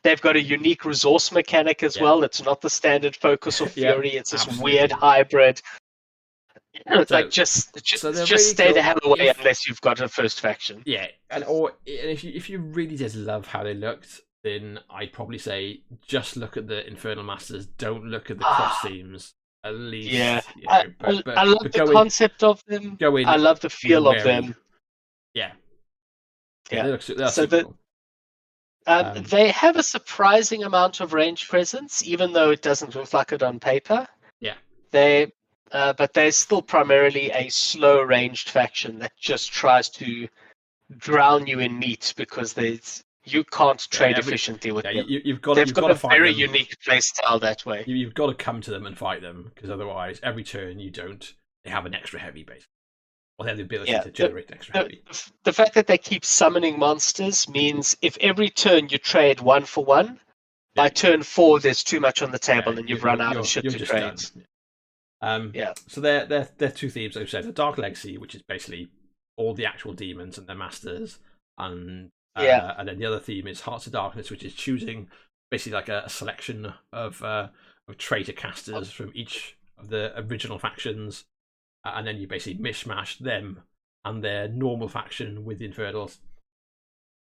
they've got a unique resource mechanic as well. It's not the standard focus or fury. It's this weird hybrid. It's like just stay the hell away unless you've got a first faction. Yeah, and if you really just love how they looked, then I'd probably say just look at the Infernal Masters. Don't look at the cross themes. at least. Yeah, You know, I love the concept of them. Go in. I love the feel of them. Yeah. Yeah. They look So super cool. They have a surprising amount of range presence, even though it doesn't look like it on paper. Yeah. But they're still primarily a slow-ranged faction that just tries to drown you in meat because you can't trade efficiently with them. They've got a very unique playstyle that way. You've got to come to them and fight them, because otherwise, every turn they have an extra heavy base. Or they have the ability to generate extra heavy. The fact that they keep summoning monsters means if every turn you trade 1-for-1, by turn 4 there's too much on the table and you've run out of shit to trade. So they're two themes, like I said. The Dark Legacy, which is basically all the actual demons and their masters, and then the other theme is Hearts of Darkness, which is choosing basically like a selection of traitor casters from each of the original factions, and then you basically mishmash them and their normal faction with the Infernals.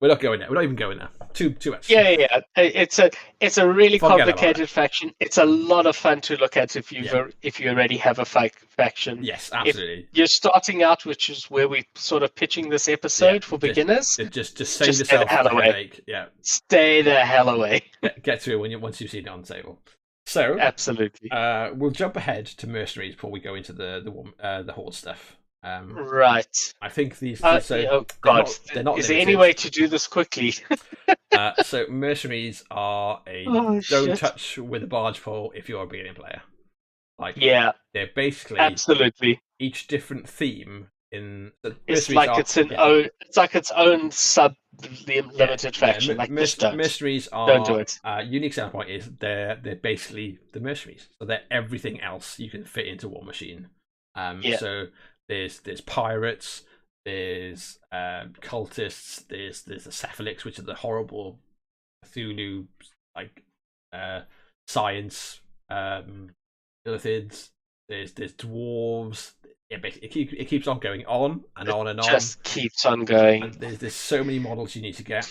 We're not going there. We're not even going there. Too much. Yeah. It's a really complicated faction. It's a lot of fun to look at if you already have a faction. Yes, absolutely. If you're starting out, which is where we're sort of pitching this episode for beginners. Just save yourself the headache. Yeah. Stay the hell away. Get through it once you've seen it on the table. So absolutely. We'll jump ahead to Mercenaries before we go into the Horde stuff. Right. I think these. Oh God! They're not Is there any way to do this quickly? So Mercenaries are don't touch with a barge pole if you're a beginning player. They're basically absolutely each different theme in. It's like its own sub limited faction. Mercenaries are. Don't do it. Unique selling point is they're basically the Mercenaries, so they're everything else you can fit into Warmachine. So. There's pirates, there's cultists, there's the Cephalics, which are the horrible Cthulhu science illithids. There's dwarves. Yeah, it keeps on going on and on and on. Just keeps on going. And there's so many models you need to get.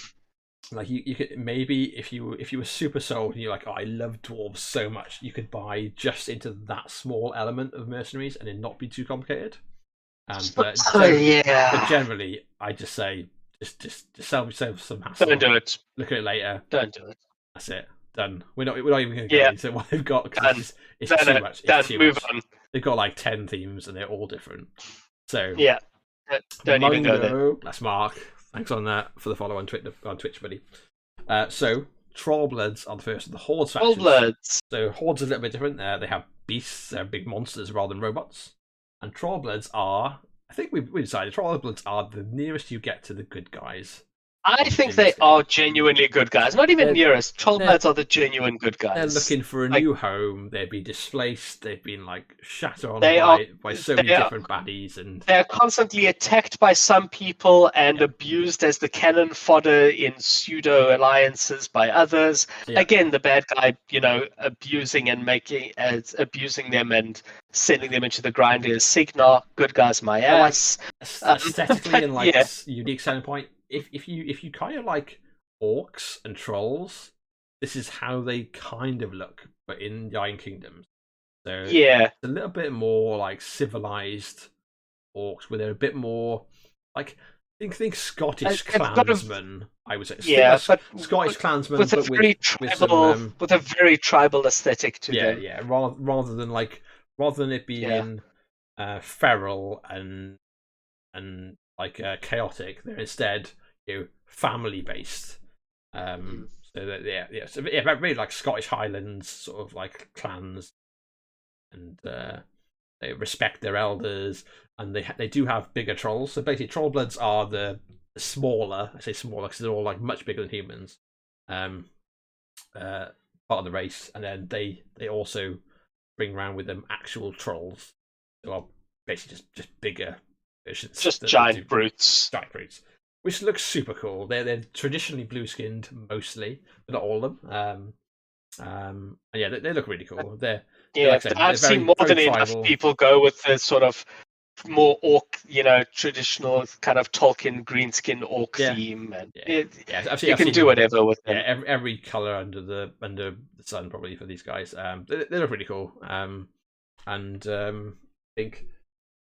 Like you could maybe if you were super sold and you're like, oh, I love dwarves so much, you could buy just into that small element of Mercenaries and it not be too complicated. But generally, I just say just sell yourself some hassle. Don't do it. Look at it later. Don't do it. That's it. Done. We're not even going to go into what they've got because it's too much. It's too move much. On. They've got like 10 themes and they're all different. So don't even go there. That's Mark. Thanks on that for the follow on Twitch, buddy. So Trollbloods are the first of the Hordes factions. Trollbloods. So Hordes are a little bit different. They have beasts. They're big monsters rather than robots. And Trollbloods are, I think we decided, Trollbloods are the nearest you get to the good guys. I think they are genuinely good guys. Not even nearest. Trollbloods are the genuine good guys. They're looking for a new home. They've been displaced. They've been shat on by so many different baddies, and they're constantly attacked by some people and abused as the cannon fodder in pseudo alliances by others. Again, the bad guy, abusing them and sending them into the grinder is Cygnar. Good guys, my ass. Aesthetically and unique selling point. If you kind of like orcs and trolls, this is how they kind of look, but in the Iron Kingdoms. So it's a little bit more like civilized orcs, where they're a bit more like think Scottish clansmen. I would say Scottish clansmen, with a very tribal aesthetic to them. Yeah, rather than it being feral and chaotic, they're instead family based. So really like Scottish Highlands sort of like clans, and they respect their elders, and they do have bigger trolls. So basically, Trollbloods are the smaller. I say smaller because they're all like much bigger than humans. Part of the race, and then they also bring around with them actual trolls who are basically just bigger. Just giant brutes. Giant brutes. Which looks super cool. They're traditionally blue skinned mostly, but not all of them. And they look really cool. I've seen more than enough people go with the sort of more orc, traditional kind of Tolkien greenskin orc theme, and you can do whatever with them. Yeah, every color under the sun probably for these guys. They look really cool. and I think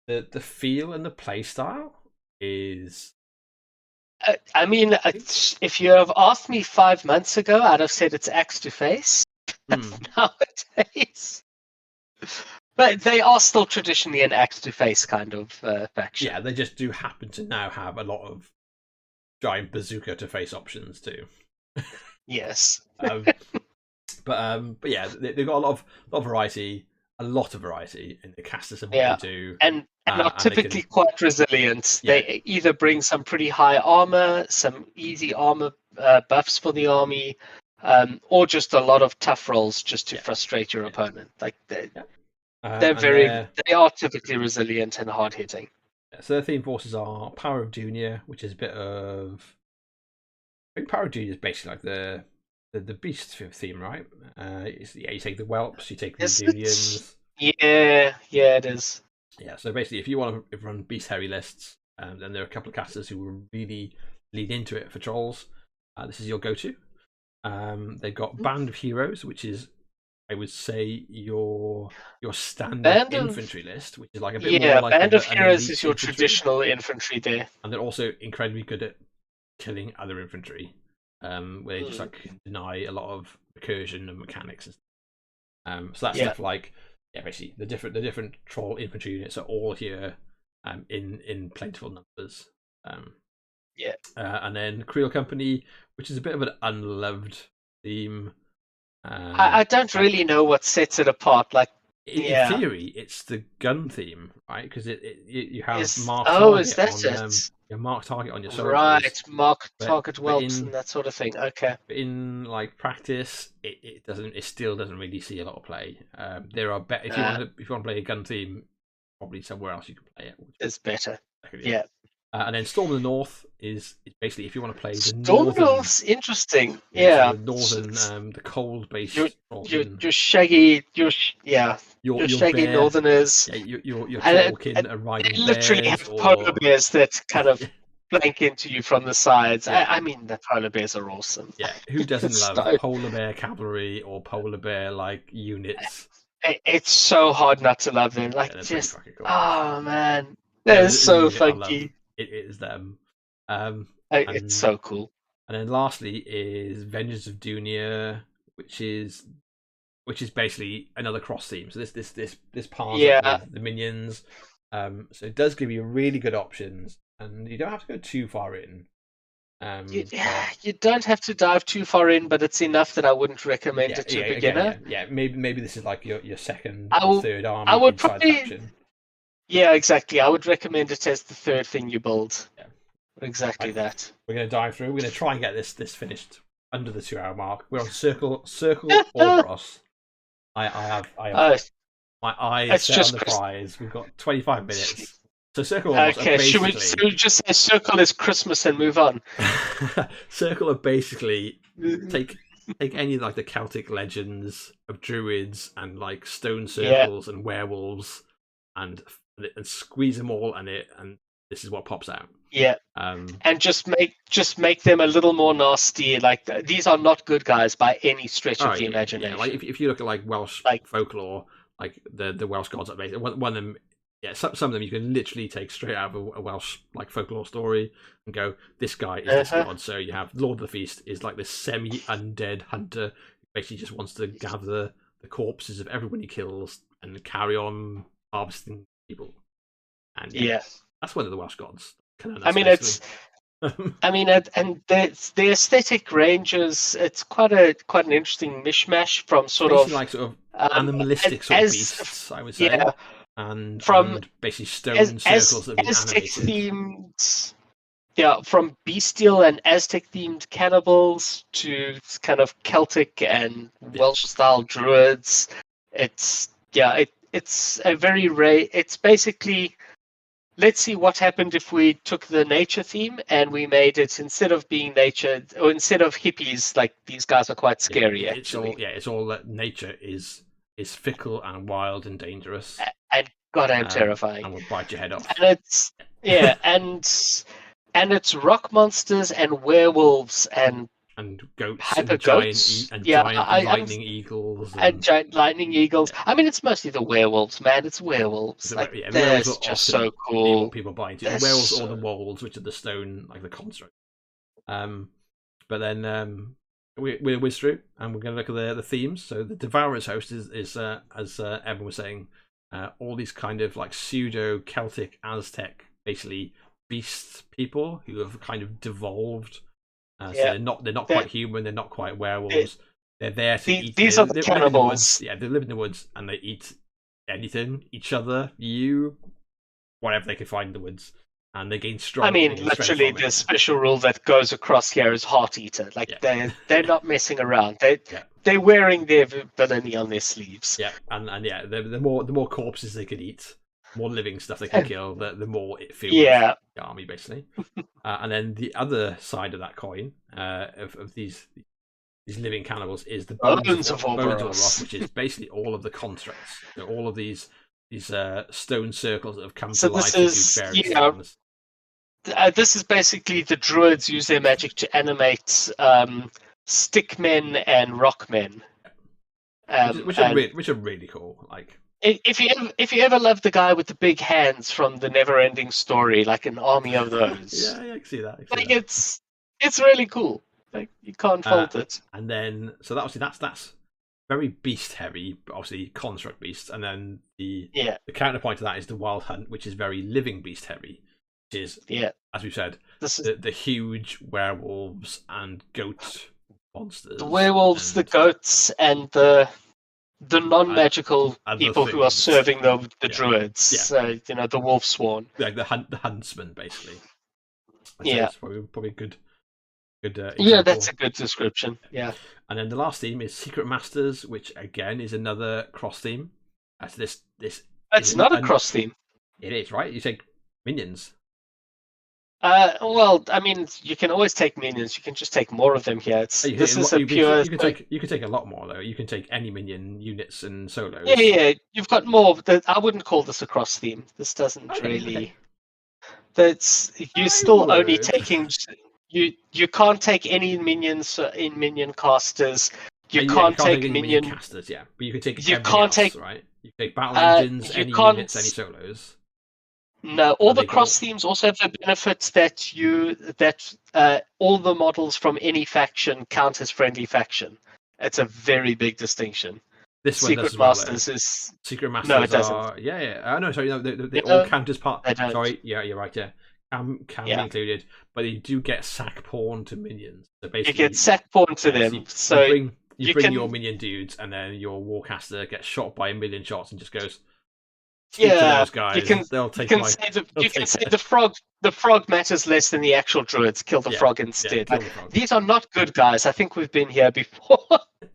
the feel and the play style is. I mean, if you have asked me 5 months ago, I'd have said it's axe to face. Nowadays, but they are still traditionally an axe to face kind of faction. Yeah, they just do happen to now have a lot of giant bazooka to face options too. Yes. But yeah, they've got a lot of variety, in the casters and what Yeah. they do, and are typically quite resilient. Yeah. They either bring some pretty high armor, some easy armor buffs for the army, or just a lot of tough rolls just to frustrate your opponent. Like they are typically resilient and hard hitting. So their theme forces are Power of Junior, which is a bit of. I think Power of Junior is basically like the beast theme, right? You take the whelps, you take the Dunians. Yeah, it is. Yeah, so basically, if you want to run beast heavy lists, then there are a couple of casters who will really lean into it for trolls. This is your go-to. They've got Band of Heroes, which is, I would say, your standard infantry list, which is like a bit more like Band of Heroes is your traditional infantry there, and they're also incredibly good at killing other infantry, where they just like deny a lot of recursion and mechanics. So that's stuff like. Yeah, basically the different troll infantry units are all here, in plentiful numbers. And then Creel Company, which is a bit of an unloved theme. I don't really know what sets it apart. Like in theory, it's the gun theme, right? Because you have mark target on your soldiers. Right, mark target whelps and that sort of thing. Okay. But in like practice, it still doesn't really see a lot of play. There are if you want to play a gun theme, probably somewhere else you can play it. It's better. Yeah. And then Storm of the North is basically if you want to play the Storm of the North's interesting. Yeah. So the northern, the cold based. Your shaggy, your shaggy bear, northerners. Yeah, your Trollkin are riding bears. They literally have polar bears that kind of flank into you from the sides. Yeah. I mean, the polar bears are awesome. Yeah, who doesn't love polar bear cavalry or polar bear like units? It's so hard not to love them. Like just cool. Oh man, they're so funky. It is them. It's so cool. And then lastly is Vengeance of Dunia, which is basically another cross theme. So this pars up with the minions. So it does give you really good options, and you don't have to go too far in. You don't have to dive too far in, but it's enough that I wouldn't recommend it to a beginner. Maybe this is like your second or third army. I would probably. Yeah, exactly. I would recommend it as the third thing you build. Yeah. Exactly that. We're going to dive through. We're going to try and get this finished under the 2-hour mark. We're on Circle Orboros. I have my eyes set on the prize. We've got 25 minutes. So Circle Orboros are basically... Should we just say Circle is Christmas and move on? Circle are basically take any like the Celtic legends of druids and like stone circles and werewolves and squeeze them all and this is what pops out. Yeah. And just make them a little more nasty. Like these are not good guys by any stretch of the imagination. Yeah. Like if you look at like Welsh folklore, like the Welsh gods, one of them. Yeah, some of them you can literally take straight out of a Welsh like folklore story and go, this guy is this god. So you have Lord of the Feast is like this semi-undead hunter who basically just wants to gather the corpses of everyone he kills and carry on harvesting people. And that's one of the Welsh gods. I mean, and the aesthetic ranges. It's quite an interesting mishmash from sort of animalistic sort of beasts, I would say. Yeah. And basically stone circles that have been Aztec animated. Themed, from bestial and Aztec themed cannibals to kind of Celtic and Welsh style druids. It's a very rare. It's basically, let's see what happened if we took the nature theme and we made it instead of being nature or instead of hippies. Like these guys are quite scary. Actually, it's all that nature is fickle and wild and dangerous. And goddamn terrifying. And will bite your head off. And it's and it's rock monsters and werewolves and goats Hyper and giant goats. giant lightning eagles and giant lightning eagles. I mean, it's mostly the werewolves, man. It's werewolves. Like, the werewolves that's are just often so cool. people buy into the werewolves or the wolves, which are the stone, like the construct. But then we'll whiz through, and we're going to look at the themes. So the Devourer's host is as Evan was saying, all these kind of like pseudo Celtic Aztec, basically beast people who have kind of devolved. So they're not quite human. They're not quite werewolves. They're there to eat. These are the cannibals. They live in the woods and they eat anything, each other, whatever they can find in the woods, and they gain strength. I mean, literally, the special rule that goes across here is heart eater. Like they're not messing around. They're wearing their villainy on their sleeves. Yeah, and the more corpses they can eat, more living stuff they can kill, the more it feels like the army, basically. And then the other side of that coin, of these living cannibals, is the bones of Orboros, which is basically all of the constructs. So all of these stone circles that have come to life to do various things. This is basically the druids use their magic to animate stickmen and rockmen, which are really cool. Like, if you ever loved the guy with the big hands from the Never-Ending Story, like an army of those. I can see that. It's really cool. Like, you can't fault it. And then, so that's very beast heavy, but obviously construct beasts. And then the counterpoint to that is the Wild Hunt, which is very living beast heavy. Which is, as we've said, the huge werewolves and goat monsters. The werewolves, the goats, and the non-magical people who are serving the druids. So, the wolf sworn. Like the huntsman, basically. It's probably a good example. That's a good description. Yeah. And then the last theme is Secret Masters, which again is another cross theme. This it's not a cross theme. It is, right? You take minions. Well, I mean, you can always take minions. You can just take more of them here. You can take a lot more though. You can take any minion units and solos. Yeah. You've got more. I wouldn't call this a cross theme. This doesn't really. That's you're still only taking. You can't take any minions in minion casters. You can't take minion casters. Yeah, but you can take. You can't take right. You take battle engines, any units, any solos. No, all the cross themes also have the benefit that all the models from any faction count as friendly faction. It's a very big distinction. This one Secret Masters is Secret Masters. No, it doesn't. No, sorry, no, they all count as part. Sorry, you're right. Yeah, can be included, but you do get sack pawn to minions. So basically, you get sack pawn to them. So you bring your minion dudes, and then your warcaster gets shot by a million shots and just goes. Those guys. You can say the frog matters less than the actual druids. Kill the frog instead. Kill the frog. These are not good guys. I think we've been here before,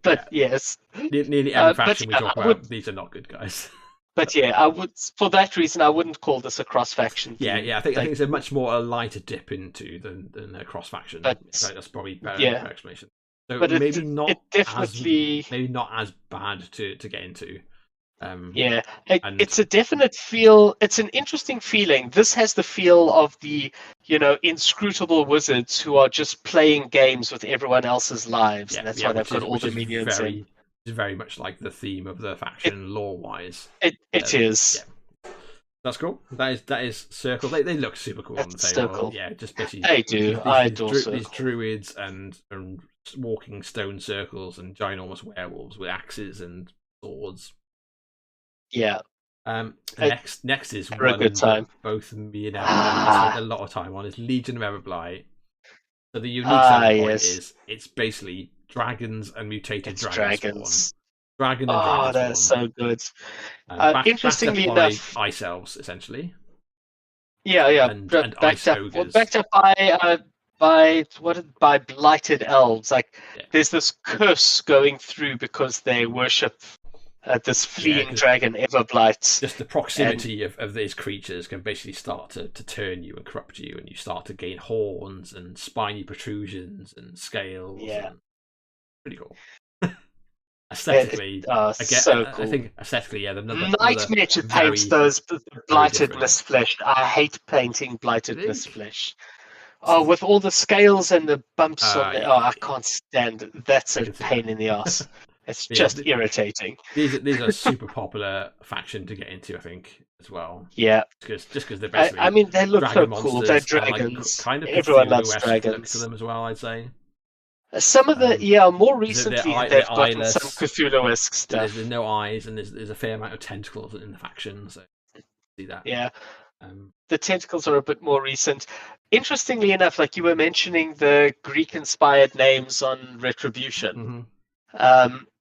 but yes. Nearly every faction we talk about, these are not good guys. But I would, for that reason, I wouldn't call this a cross faction. I think it's a much more lighter dip into than a cross faction. So that's probably better explanation. So but maybe not as bad to get into. It's a definite feel. It's an interesting feeling. This has the feel of the inscrutable wizards who are just playing games with everyone else's lives, and that's why they've got all the minions. It's very much like the theme of the faction lore-wise. It is. Yeah. That's cool. That is circle. They look super cool on the table. Circle. Yeah, just basically. They do. These druids and walking stone circles and ginormous werewolves with axes and swords. Yeah. Next is for a good time. Both me and Evan spent a lot of time on is Legion of Everblight. So the unique selling point is it's basically dragons and mutated dragons. Dragon and dragon. That's so good. Interestingly enough, ice elves essentially. And ice ogres. Backed up by blighted elves. There's this curse going through because they worship this fleeing dragon Everblight. Just the proximity of these creatures can basically start to turn you and corrupt you, and you start to gain horns and spiny protrusions and scales. Yeah. Pretty cool. Aesthetically, so cool. I think aesthetically, nightmare to paint those blighted mistflesh. I hate painting blighted mistflesh. Oh, with all the scales and the bumps on it. Yeah. Oh, I can't stand it. That's I a can see pain that. in the ass. It's Yeah, just irritating. these are a super popular faction to get into, I think, as well. Yeah. Just because they're I basically mean, they look so dragon cool. They're monsters and like dragons. kind of Everyone loves Cthulhu-esque look to dragons. them as well, I'd say. Some of the, more recently they're they've gotten eyeless. some Cthulhu-esque stuff. There's no eyes, and there's a fair amount of tentacles in the faction, so see that. Yeah. The tentacles are a bit more recent. Interestingly enough, like you were mentioning the Greek-inspired names on Retribution.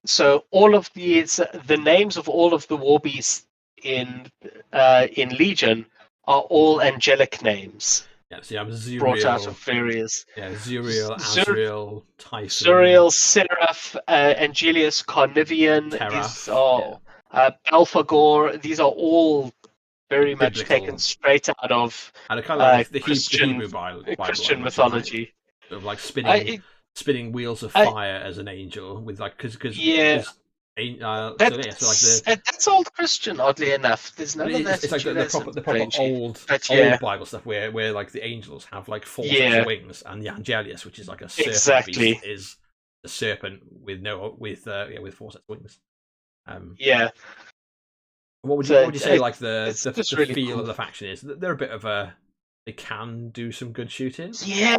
So all of the names of all of the war beasts in Legion are all angelic names. Yeah, so you have Zuriel, brought out of various. Yeah, Zuriel, Azrael, Typhon. Zuriel, Seraph, Angelius, Carnivian. These are Alphagor. These are all very much taken straight out of and kind of like the Christian mythology. Right? Sort of like spinning wheels of fire as an angel with like because that's old Christian. Oddly enough, there's none of that. It's like the proper old Bible stuff where like the angels have like 4 sets of wings, and the Angelius, which is like a serpent beast, is a serpent with 4 sets of wings. What would you say like the really feel of the faction is? They're a bit of they can do some good shooting. Yeah,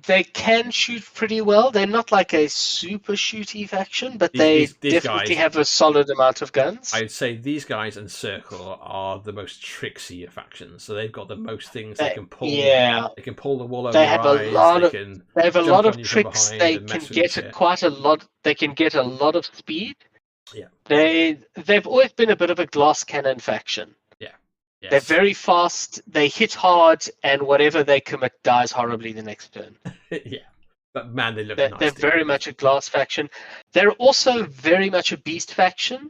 they can shoot pretty well. They're not like a super shooty faction, but these definitely have a solid amount of guns. I'd say these guys and Circle are the most tricksy factions. So they've got the most things they can pull. Yeah, they can pull the wool over your eyes. They have a lot of tricks. They can get quite a lot. They can get a lot of speed. Yeah, they've always been a bit of a glass cannon faction. Yeah, yes. They're very fast. They hit hard, and whatever they commit dies horribly the next turn. Yeah, but man, they look nice. They're very much a glass faction. They're also very much a beast faction.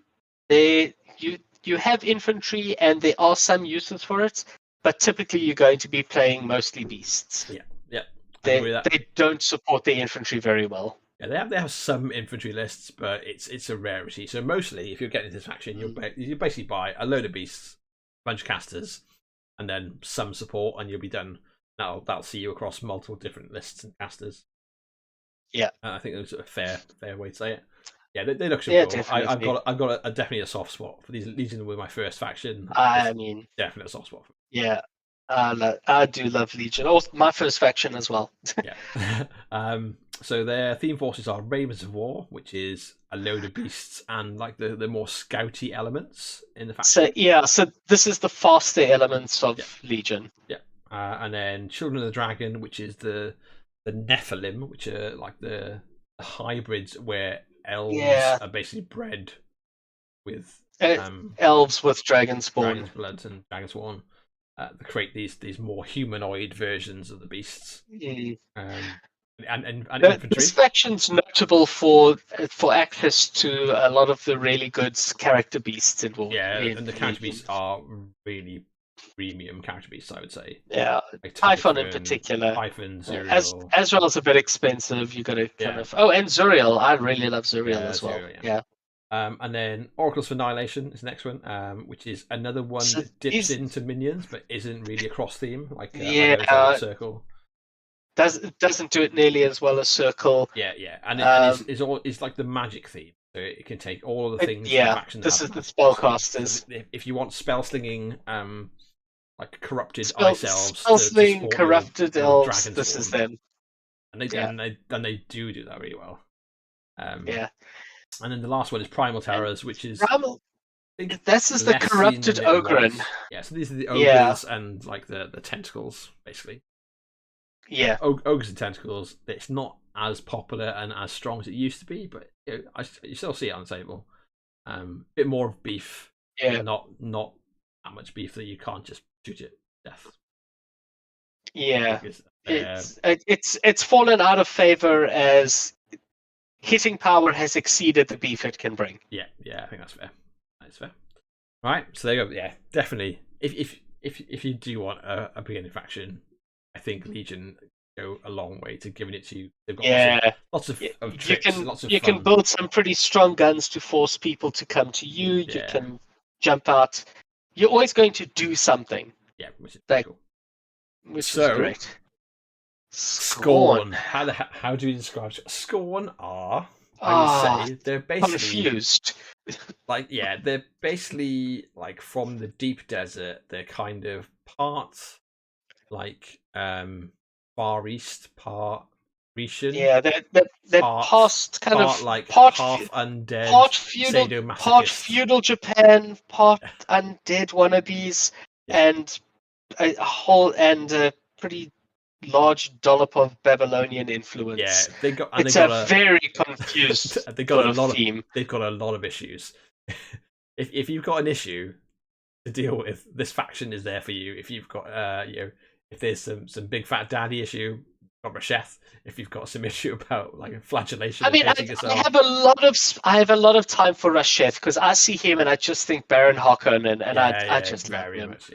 You have infantry, and there are some uses for it, but typically you're going to be playing mostly beasts. Yeah. They don't support the infantry very well. Yeah, they have some infantry lists, but it's a rarity. So mostly, if you're getting into this faction, you basically buy a load of beasts, a bunch of casters, and then some support, and you'll be done. That'll see you across multiple different lists and casters. Yeah, I think that's a fair way to say it. Yeah, they look super cool. I've got definitely a soft spot for these. Legion were my first faction. I mean, definitely a soft spot for me. Yeah. I do love Legion. Also, my first faction as well. Yeah. So their theme forces are Ravens of War, which is a load of beasts and like the more scouty elements in the faction. So this is the faster elements of Legion. Yeah. And then Children of the Dragon, which is the Nephilim, which are like the hybrids where elves are basically bred with elves with dragon spawn. Dragon's blood and dragon spawn. To create these more humanoid versions of the beasts. And infantry. This faction's notable for access to a lot of the really good character beasts involved. Yeah, and the character beasts are really premium character beasts, I would say. Yeah, like Typhon in particular. Typhon, Zuriel. Azrael's a bit expensive. You got to kind of. Oh, and Zuriel. I really love Zuriel as well. Zuriel, and then Oracles for Annihilation is the next one, which is another one that dips into minions, but isn't really a cross theme like Circle. Doesn't do it nearly as well as Circle. Yeah, and it's like the magic theme, so it can take all of the things. This is the spellcasters. So if you want spell slinging, like corrupted ice elves, spell-slinging corrupted elves. This is them, and they do that really well. And then the last one is Primal Terrors, which is this is the corrupted Ogren. Yeah, so these are the ogres and like the tentacles, basically. Yeah, ogres and tentacles. It's not as popular and as strong as it used to be, but you still see it on the table. Bit more beef. Yeah, not that much beef that you can't just shoot it to death. Yeah, it's fallen out of favor as hitting power has exceeded the beef it can bring. Yeah, I think that's fair. That's fair. Right, so there you go. Yeah, definitely. If you do want a beginning faction, I think Legion go a long way to giving it to you. They've got lots of tricks, lots of fun. Can build some pretty strong guns to force people to come to you. You can jump out. You're always going to do something. Yeah, which is cool. Which is great. Skorne. How do you describe Skorne? I would say they're basically confused. they're basically like from the deep desert. They're kind of part like Far East, part Grecian. Yeah, they're past kind of like part half undead, part feudal Japan, part undead wannabes, and a pretty large dollop of Babylonian influence. Yeah, it's a very confused they got a lot theme. They've got a lot of issues. if you've got an issue to deal with, this faction is there for you. If you've got if there's some big fat daddy issue, got Rasheth. If you've got some issue about like a flagellation, I have a lot of time for Rasheth because I see him and I just think Baron Harkonnen, and I just very much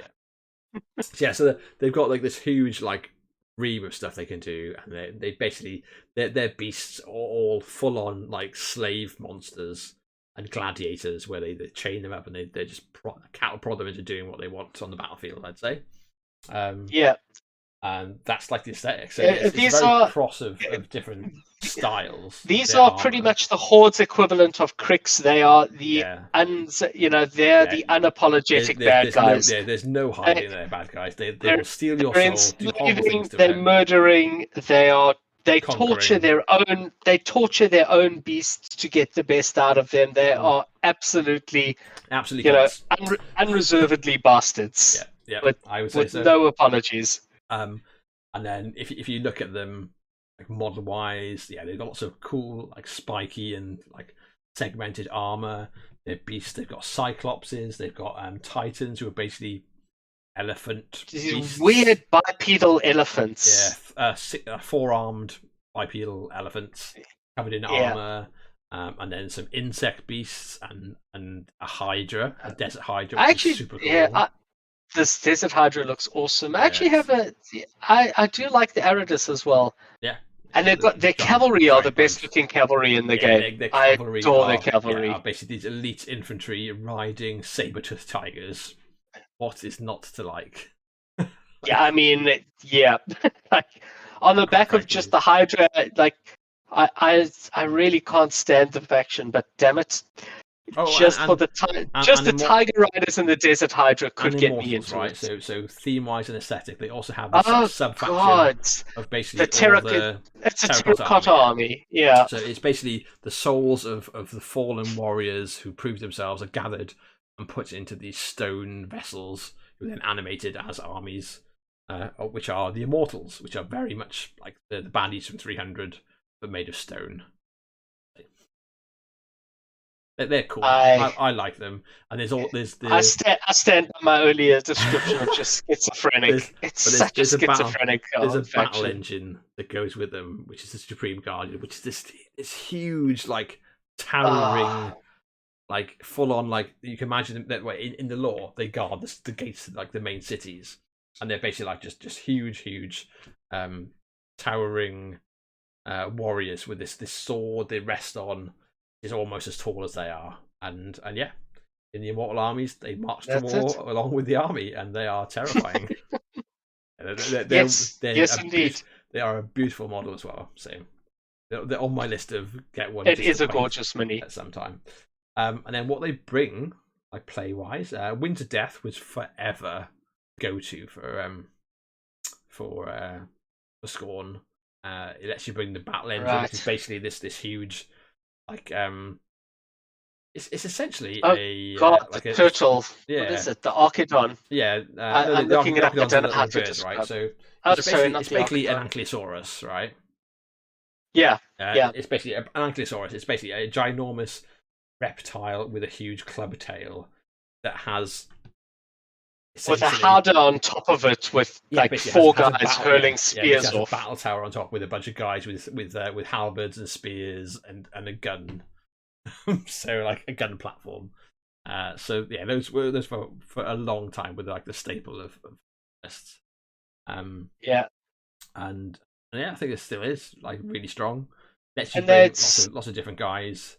so they've got like this huge like ream of stuff they can do, and they basically their beasts are all full on like slave monsters and gladiators, where they chain them up and they just cattle prod them into doing what they want on the battlefield, I'd say. And that's like the aesthetic. So it's very cross of different styles. These are pretty much the Hordes equivalent of Cryx. They are the the unapologetic bad guys. There's no hiding their bad guys. They will steal your soul, do horrible things to they're murdering. They torture their own beasts to get the best out of them. They are absolutely unreservedly bastards. Yeah, I would say with no apologies. And then if you look at them like model wise, they've got lots of cool like spiky and like segmented armor. They're beasts. They've got cyclopses. They've got titans, who are basically elephant beasts. Weird bipedal elephants. Yeah, four-armed bipedal elephants covered in armor. And then some insect beasts and a hydra, a desert hydra, which is super cool. This desert hydra looks awesome. I actually have I do like the Aridus as well. Yeah. And they've got their cavalry are the best looking cavalry in the game. I adore their cavalry. Basically these elite infantry riding saber-toothed tigers. What is not to like? Like on the back of just the Hydra, like I really can't stand the faction, but damn it. The Tiger Riders and the Desert Hydra could get me into it. So theme-wise and aesthetic, they also have this sub-faction of basically it's a terracotta army. Yeah. So it's basically the souls of the fallen warriors who proved themselves are gathered and put into these stone vessels, who are then animated as armies, which are the Immortals, which are very much like the baddies from 300, but made of stone. They're cool. I like them, and I stand by my earlier description of just schizophrenic. It's such a schizophrenic. There's a battle engine that goes with them, which is the Supreme Guardian, which is this huge, like towering, like full on, like you can imagine them that way in the lore. They guard the gates of like the main cities, and they're basically like just huge, towering warriors with this sword they rest on. Is almost as tall as they are, and in the Immortal armies they march to war along with the army, and they are terrifying. Yes, indeed. They are a beautiful model as well. So they're on my list of get one. It is a gorgeous mini at some time. And then what they bring, like play wise, Winter Death was forever go to for Skorne. It lets you bring the battle engine, which is basically this huge. Like it's essentially the turtle. What is it? The Archidon. Yeah, I'm looking it up. I don't know how to describe. Right? So it's basically an Ankylosaurus, right? Yeah, It's basically an Ankylosaurus. It's basically a ginormous reptile with a huge club tail that has with a harder on top of it, with four guys hurling spears off. A battle tower on top with a bunch of guys with halberds and spears and a gun. So like a gun platform. Those were for a long time with like the staple of lists. And I think it still is like really strong. Lets you bring lots of different guys.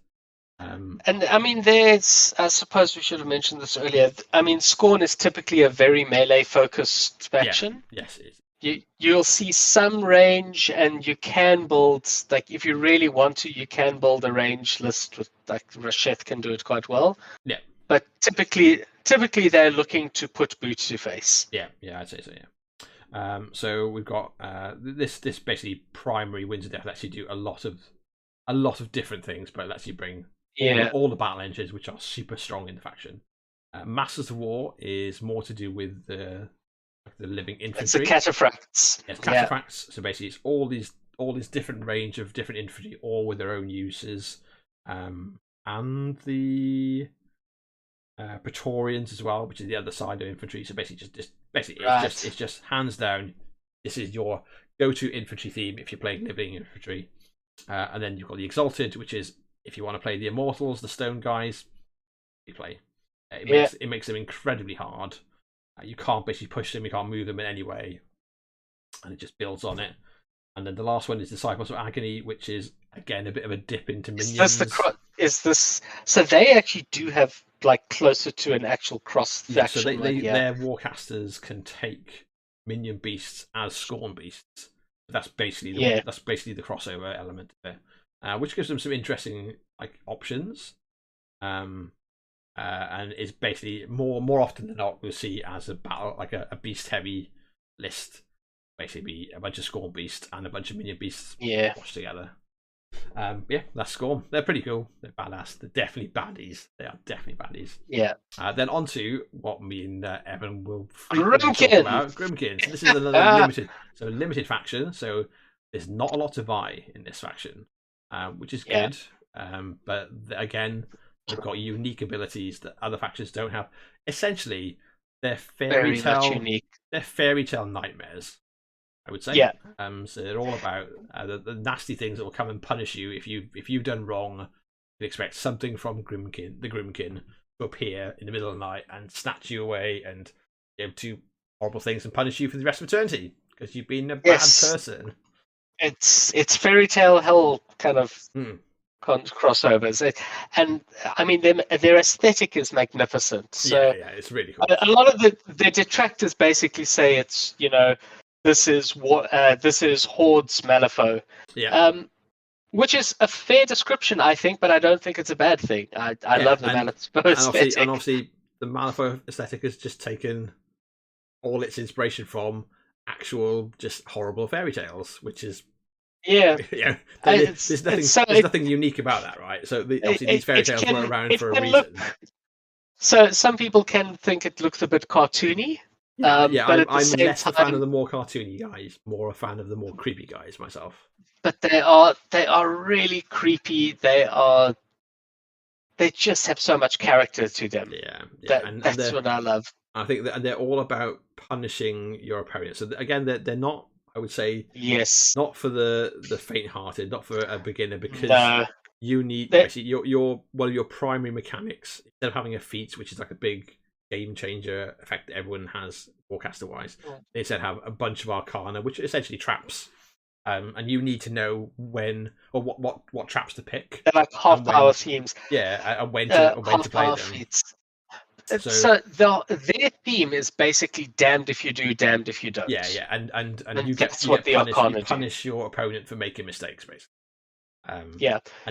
And I mean, I suppose we should have mentioned this earlier. I mean, Skorne is typically a very melee focused faction. Yes, it is. you'll see some range, and you can build, like, if you really want to, you can build a range list with, like, Rasheth can do it quite well. Yeah. But typically they're looking to put boot to face. Yeah, I'd say so. Yeah. So we've got this basically primary Winds of Death lets you do a lot of different things, but it lets you bring all the battle engines, which are super strong in the faction. Masters of War is more to do with the living infantry. It's the cataphracts. Yes, cataphracts. So basically, it's all these different range of different infantry, all with their own uses, and the Praetorians as well, which is the other side of infantry. So basically, it's just hands down. This is your go-to infantry theme if you're playing living infantry, and then you've got the Exalted, which is if you want to play the Immortals, the Stone guys. You play. It makes them incredibly hard. You can't basically push them, you can't move them in any way, and it just builds on it. And then the last one is Disciples of Agony, which is again a bit of a dip into minions. So they actually do have, like, closer to an actual cross faction. So their warcasters can take minion beasts as Skorne beasts. That's basically the crossover element of it, which gives them some interesting, like, options. And is basically more often than not we'll see as a battle, like a beast heavy list, basically a bunch of Skorne beasts and a bunch of minion beasts washed together. That's Skorne. They're pretty cool. They're badass. They're definitely baddies. They are definitely baddies. Yeah. Then on to what me and Evan will Grymkin. talk about. Grymkin. So this is another limited faction. So there's not a lot to buy in this faction, which is good. But again, they've got unique abilities that other factions don't have. Essentially, they're fairy tale nightmares, I would say. Yeah. So they're all about the nasty things that will come and punish you if you've done wrong. You can expect something from the Grymkin to appear in the middle of the night and snatch you away and do horrible things and punish you for the rest of eternity because you've been a bad person. It's fairy tale hell kind of. Crossovers, and I mean their aesthetic is magnificent. So it's really cool. A lot of the detractors basically say it's this is Hordes Malifaux, which is a fair description, I think, but I don't think it's a bad thing. I love the Malifaux aesthetic, and obviously the Malifaux aesthetic has just taken all its inspiration from actual just horrible fairy tales, which is. There's nothing unique about that, right? So obviously these fairy tales were around for a reason. So some people can think it looks a bit cartoony. But I'm less a fan of the more cartoony guys, more a fan of the more creepy guys myself. But they are really creepy. They just have so much character to them. That's what I love. I think that, and they're all about punishing your opponent. So again, they're not. I would say not for the faint-hearted, not for a beginner, because you need basically your one of your primary mechanics, instead of having a feat, which is like a big game changer effect that everyone has warcaster-wise, they instead have a bunch of arcana, which are essentially traps, and you need to know when or what traps to pick. They're like half-power themes. And when to play them. Feats. So their theme is basically damned if you do, damned if you don't. And you punish your opponent for making mistakes, basically. And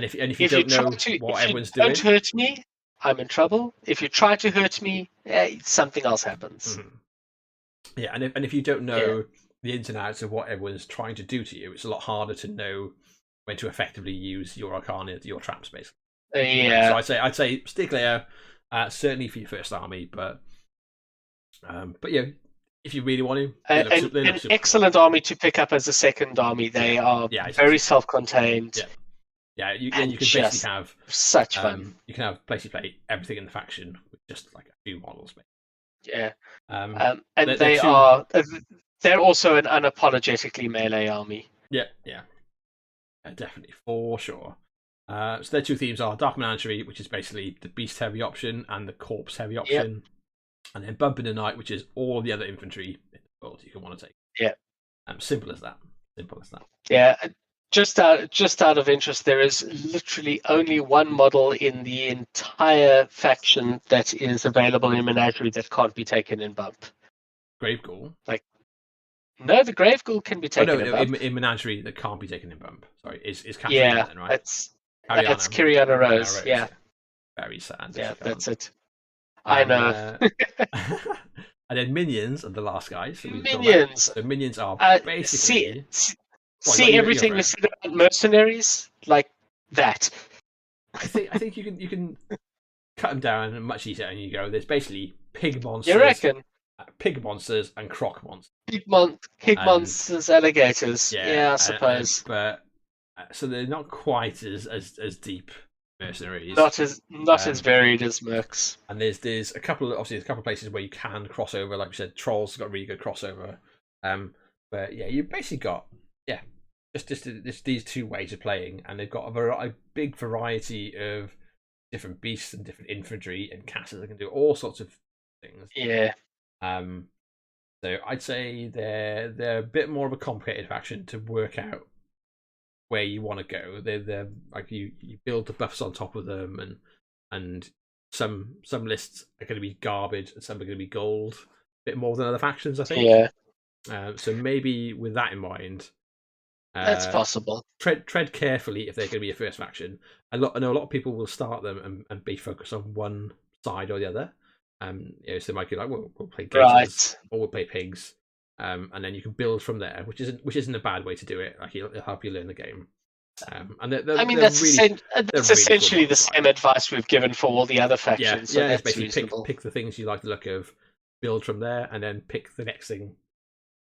if you don't know what everyone's doing, don't hurt me, I'm in trouble. If you try to hurt me, something else happens. And if you don't know the ins and outs of what everyone's trying to do to you, it's a lot harder to know when to effectively use your arcana, your traps, basically. So I'd say steer clear. Certainly for your first army, but if you really want to, an excellent army to pick up as a second army. They are very self-contained. You can basically have such fun. You can have basically play everything in the faction with just like a few models. And they're also an unapologetically melee army. Definitely for sure. So their two themes are Dark Menagerie, which is basically the beast heavy option, and the corpse heavy option, and then Bump in the Night, which is all the other infantry in the world you can want to take. Simple as that. Just out of interest, there is literally only one model in the entire faction that is available in Menagerie that can't be taken in Bump. Grave Ghoul. No, the Grave Ghoul can be taken in bump. In Menagerie that can't be taken in bump. Sorry, is Katarina then, right? That's Kiriana Rose. Yeah, very sad. Yeah, that's it. I know. And then Minions are the last guys. So Minions. So Minions are basically see everything we said about Mercenaries like that. I think you can cut them down much easier, and you go. There's basically pig monsters. You reckon? Pig monsters and croc monsters. Pig monsters, alligators. Yeah, I suppose. But so they're not quite as deep Mercenaries. Not as varied as Mercs. And there's a couple of places where you can cross over. Like we said, Trolls got really good crossover. But yeah, you basically got just these two ways of playing, and they've got a big variety of different beasts and different infantry and castles that can do all sorts of things. Yeah. So I'd say they're a bit more of a complicated faction to work out where you want to go. They're like you build the buffs on top of them, and some lists are going to be garbage and some are going to be gold, a bit more than other factions, I think. Yeah. So maybe with that in mind, that's possible. Tread carefully if they're going to be a first faction. I know a lot of people will start them and be focused on one side or the other. So they might be like, we'll play gators, or we'll play pigs, and then you can build from there, which isn't a bad way to do it. Like it'll help you learn the game. That's essentially the same advice we've given for all the other factions. Yeah, it's basically pick the things you like the look of, build from there, and then pick the next thing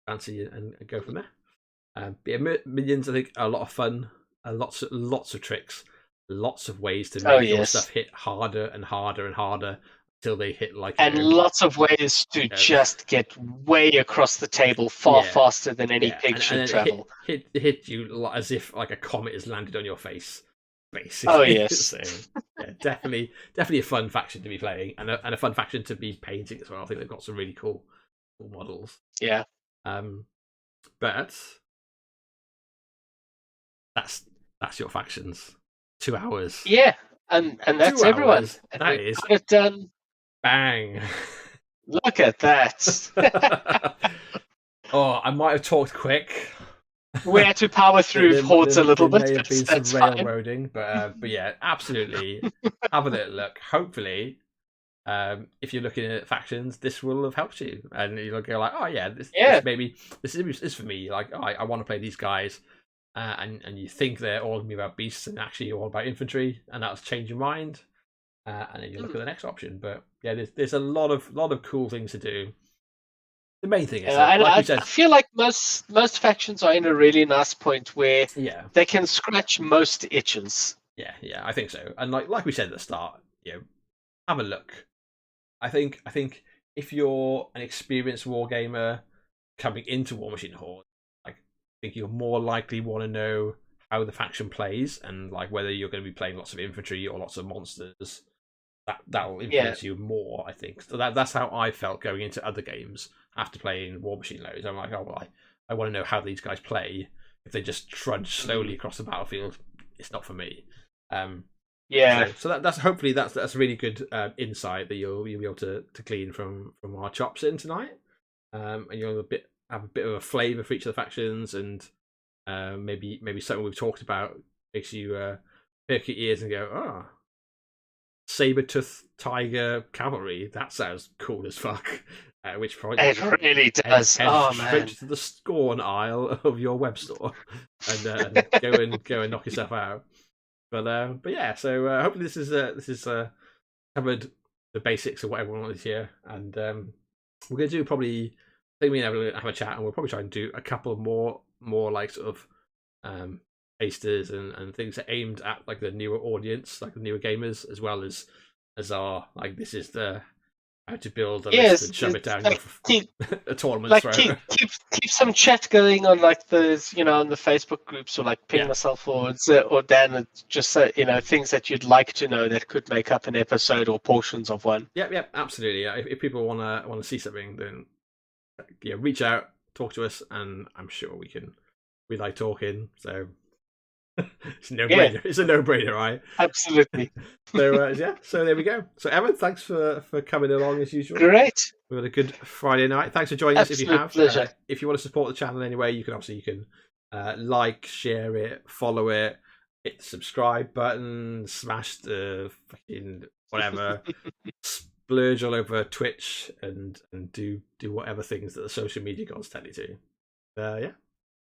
fancy and go from there. Minions, I think, are a lot of fun. Lots of tricks, lots of ways to make your stuff hit harder and harder and harder until they hit lots of ways to just get way across the table faster than any pig should travel. Hit you as if like a comet has landed on your face, basically. Oh yes. So, definitely a fun faction to be playing, and a fun faction to be painting as well. I think they've got some really cool models. Yeah. But that's your factions. 2 hours. Yeah, and that's everyone. That is got it done. Bang! Look at that. Oh, I might have talked quick. We had to power through Hordes a little bit. There may have been some railroading, but yeah, absolutely. Have a little look. Hopefully, if you're looking at factions, this will have helped you, and you'll go like, oh yeah, this is for me. Like, oh, I want to play these guys. And you think they're all going to be about beasts, and actually you're all about infantry, and that's changed your mind. And then you look at the next option. But yeah, there's a lot of cool things to do. The main thing is, I feel like most factions are in a really nice point where they can scratch most itches. Yeah, I think so. And like we said at the start, have a look. I think if you're an experienced wargamer coming into Warmachine Horde, I think you'll more likely want to know how the faction plays, and like whether you're going to be playing lots of infantry or lots of monsters. That will influence you more, I think. So that's how I felt going into other games after playing Warmachine loads. I'm like, oh well, I want to know how these guys play. If they just trudge slowly across the battlefield, it's not for me. So that's hopefully that's really good insight that you'll be able to glean from our chops in tonight. And you'll have a bit of a flavour for each of the factions, and maybe something we've talked about makes you perk your ears and go, oh, saber-tooth tiger cavalry, that sounds cool as fuck. Which probably it really does. Head straight to the Skorne aisle of your web store and go and knock yourself out. But yeah, so hopefully this is covered the basics of what everyone wanted here, and we're going to do probably. I think we have a chat, and we'll probably try and do a couple more like sort of tasters and things that are aimed at like the newer audience, like the newer gamers, as well as our like this is the how to build a list and shove it down a tournament throat. Keep some chat going on like the on the Facebook groups, or like ping myself or Dan, just things that you'd like to know that could make up an episode or portions of one. Yep, absolutely. If people want to see something, then reach out, talk to us, and I'm sure we like talking. So It's a no-brainer. It's a no-brainer, right? Absolutely. So there we go. So Evan, thanks for coming along as usual. Great. We had a good Friday night. Thanks for joining us. If you have, Pleasure. If you want to support the channel in any way, you can like, share it, follow it, hit the subscribe button, smash the fucking whatever, splurge all over Twitch, and do whatever things that the social media gods tell you to.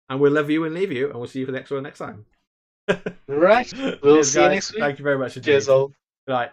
And we'll love you and leave you, and we'll see you for the next one next time. Right. We'll see you next week. Thank you very much. Cheers, all. Right.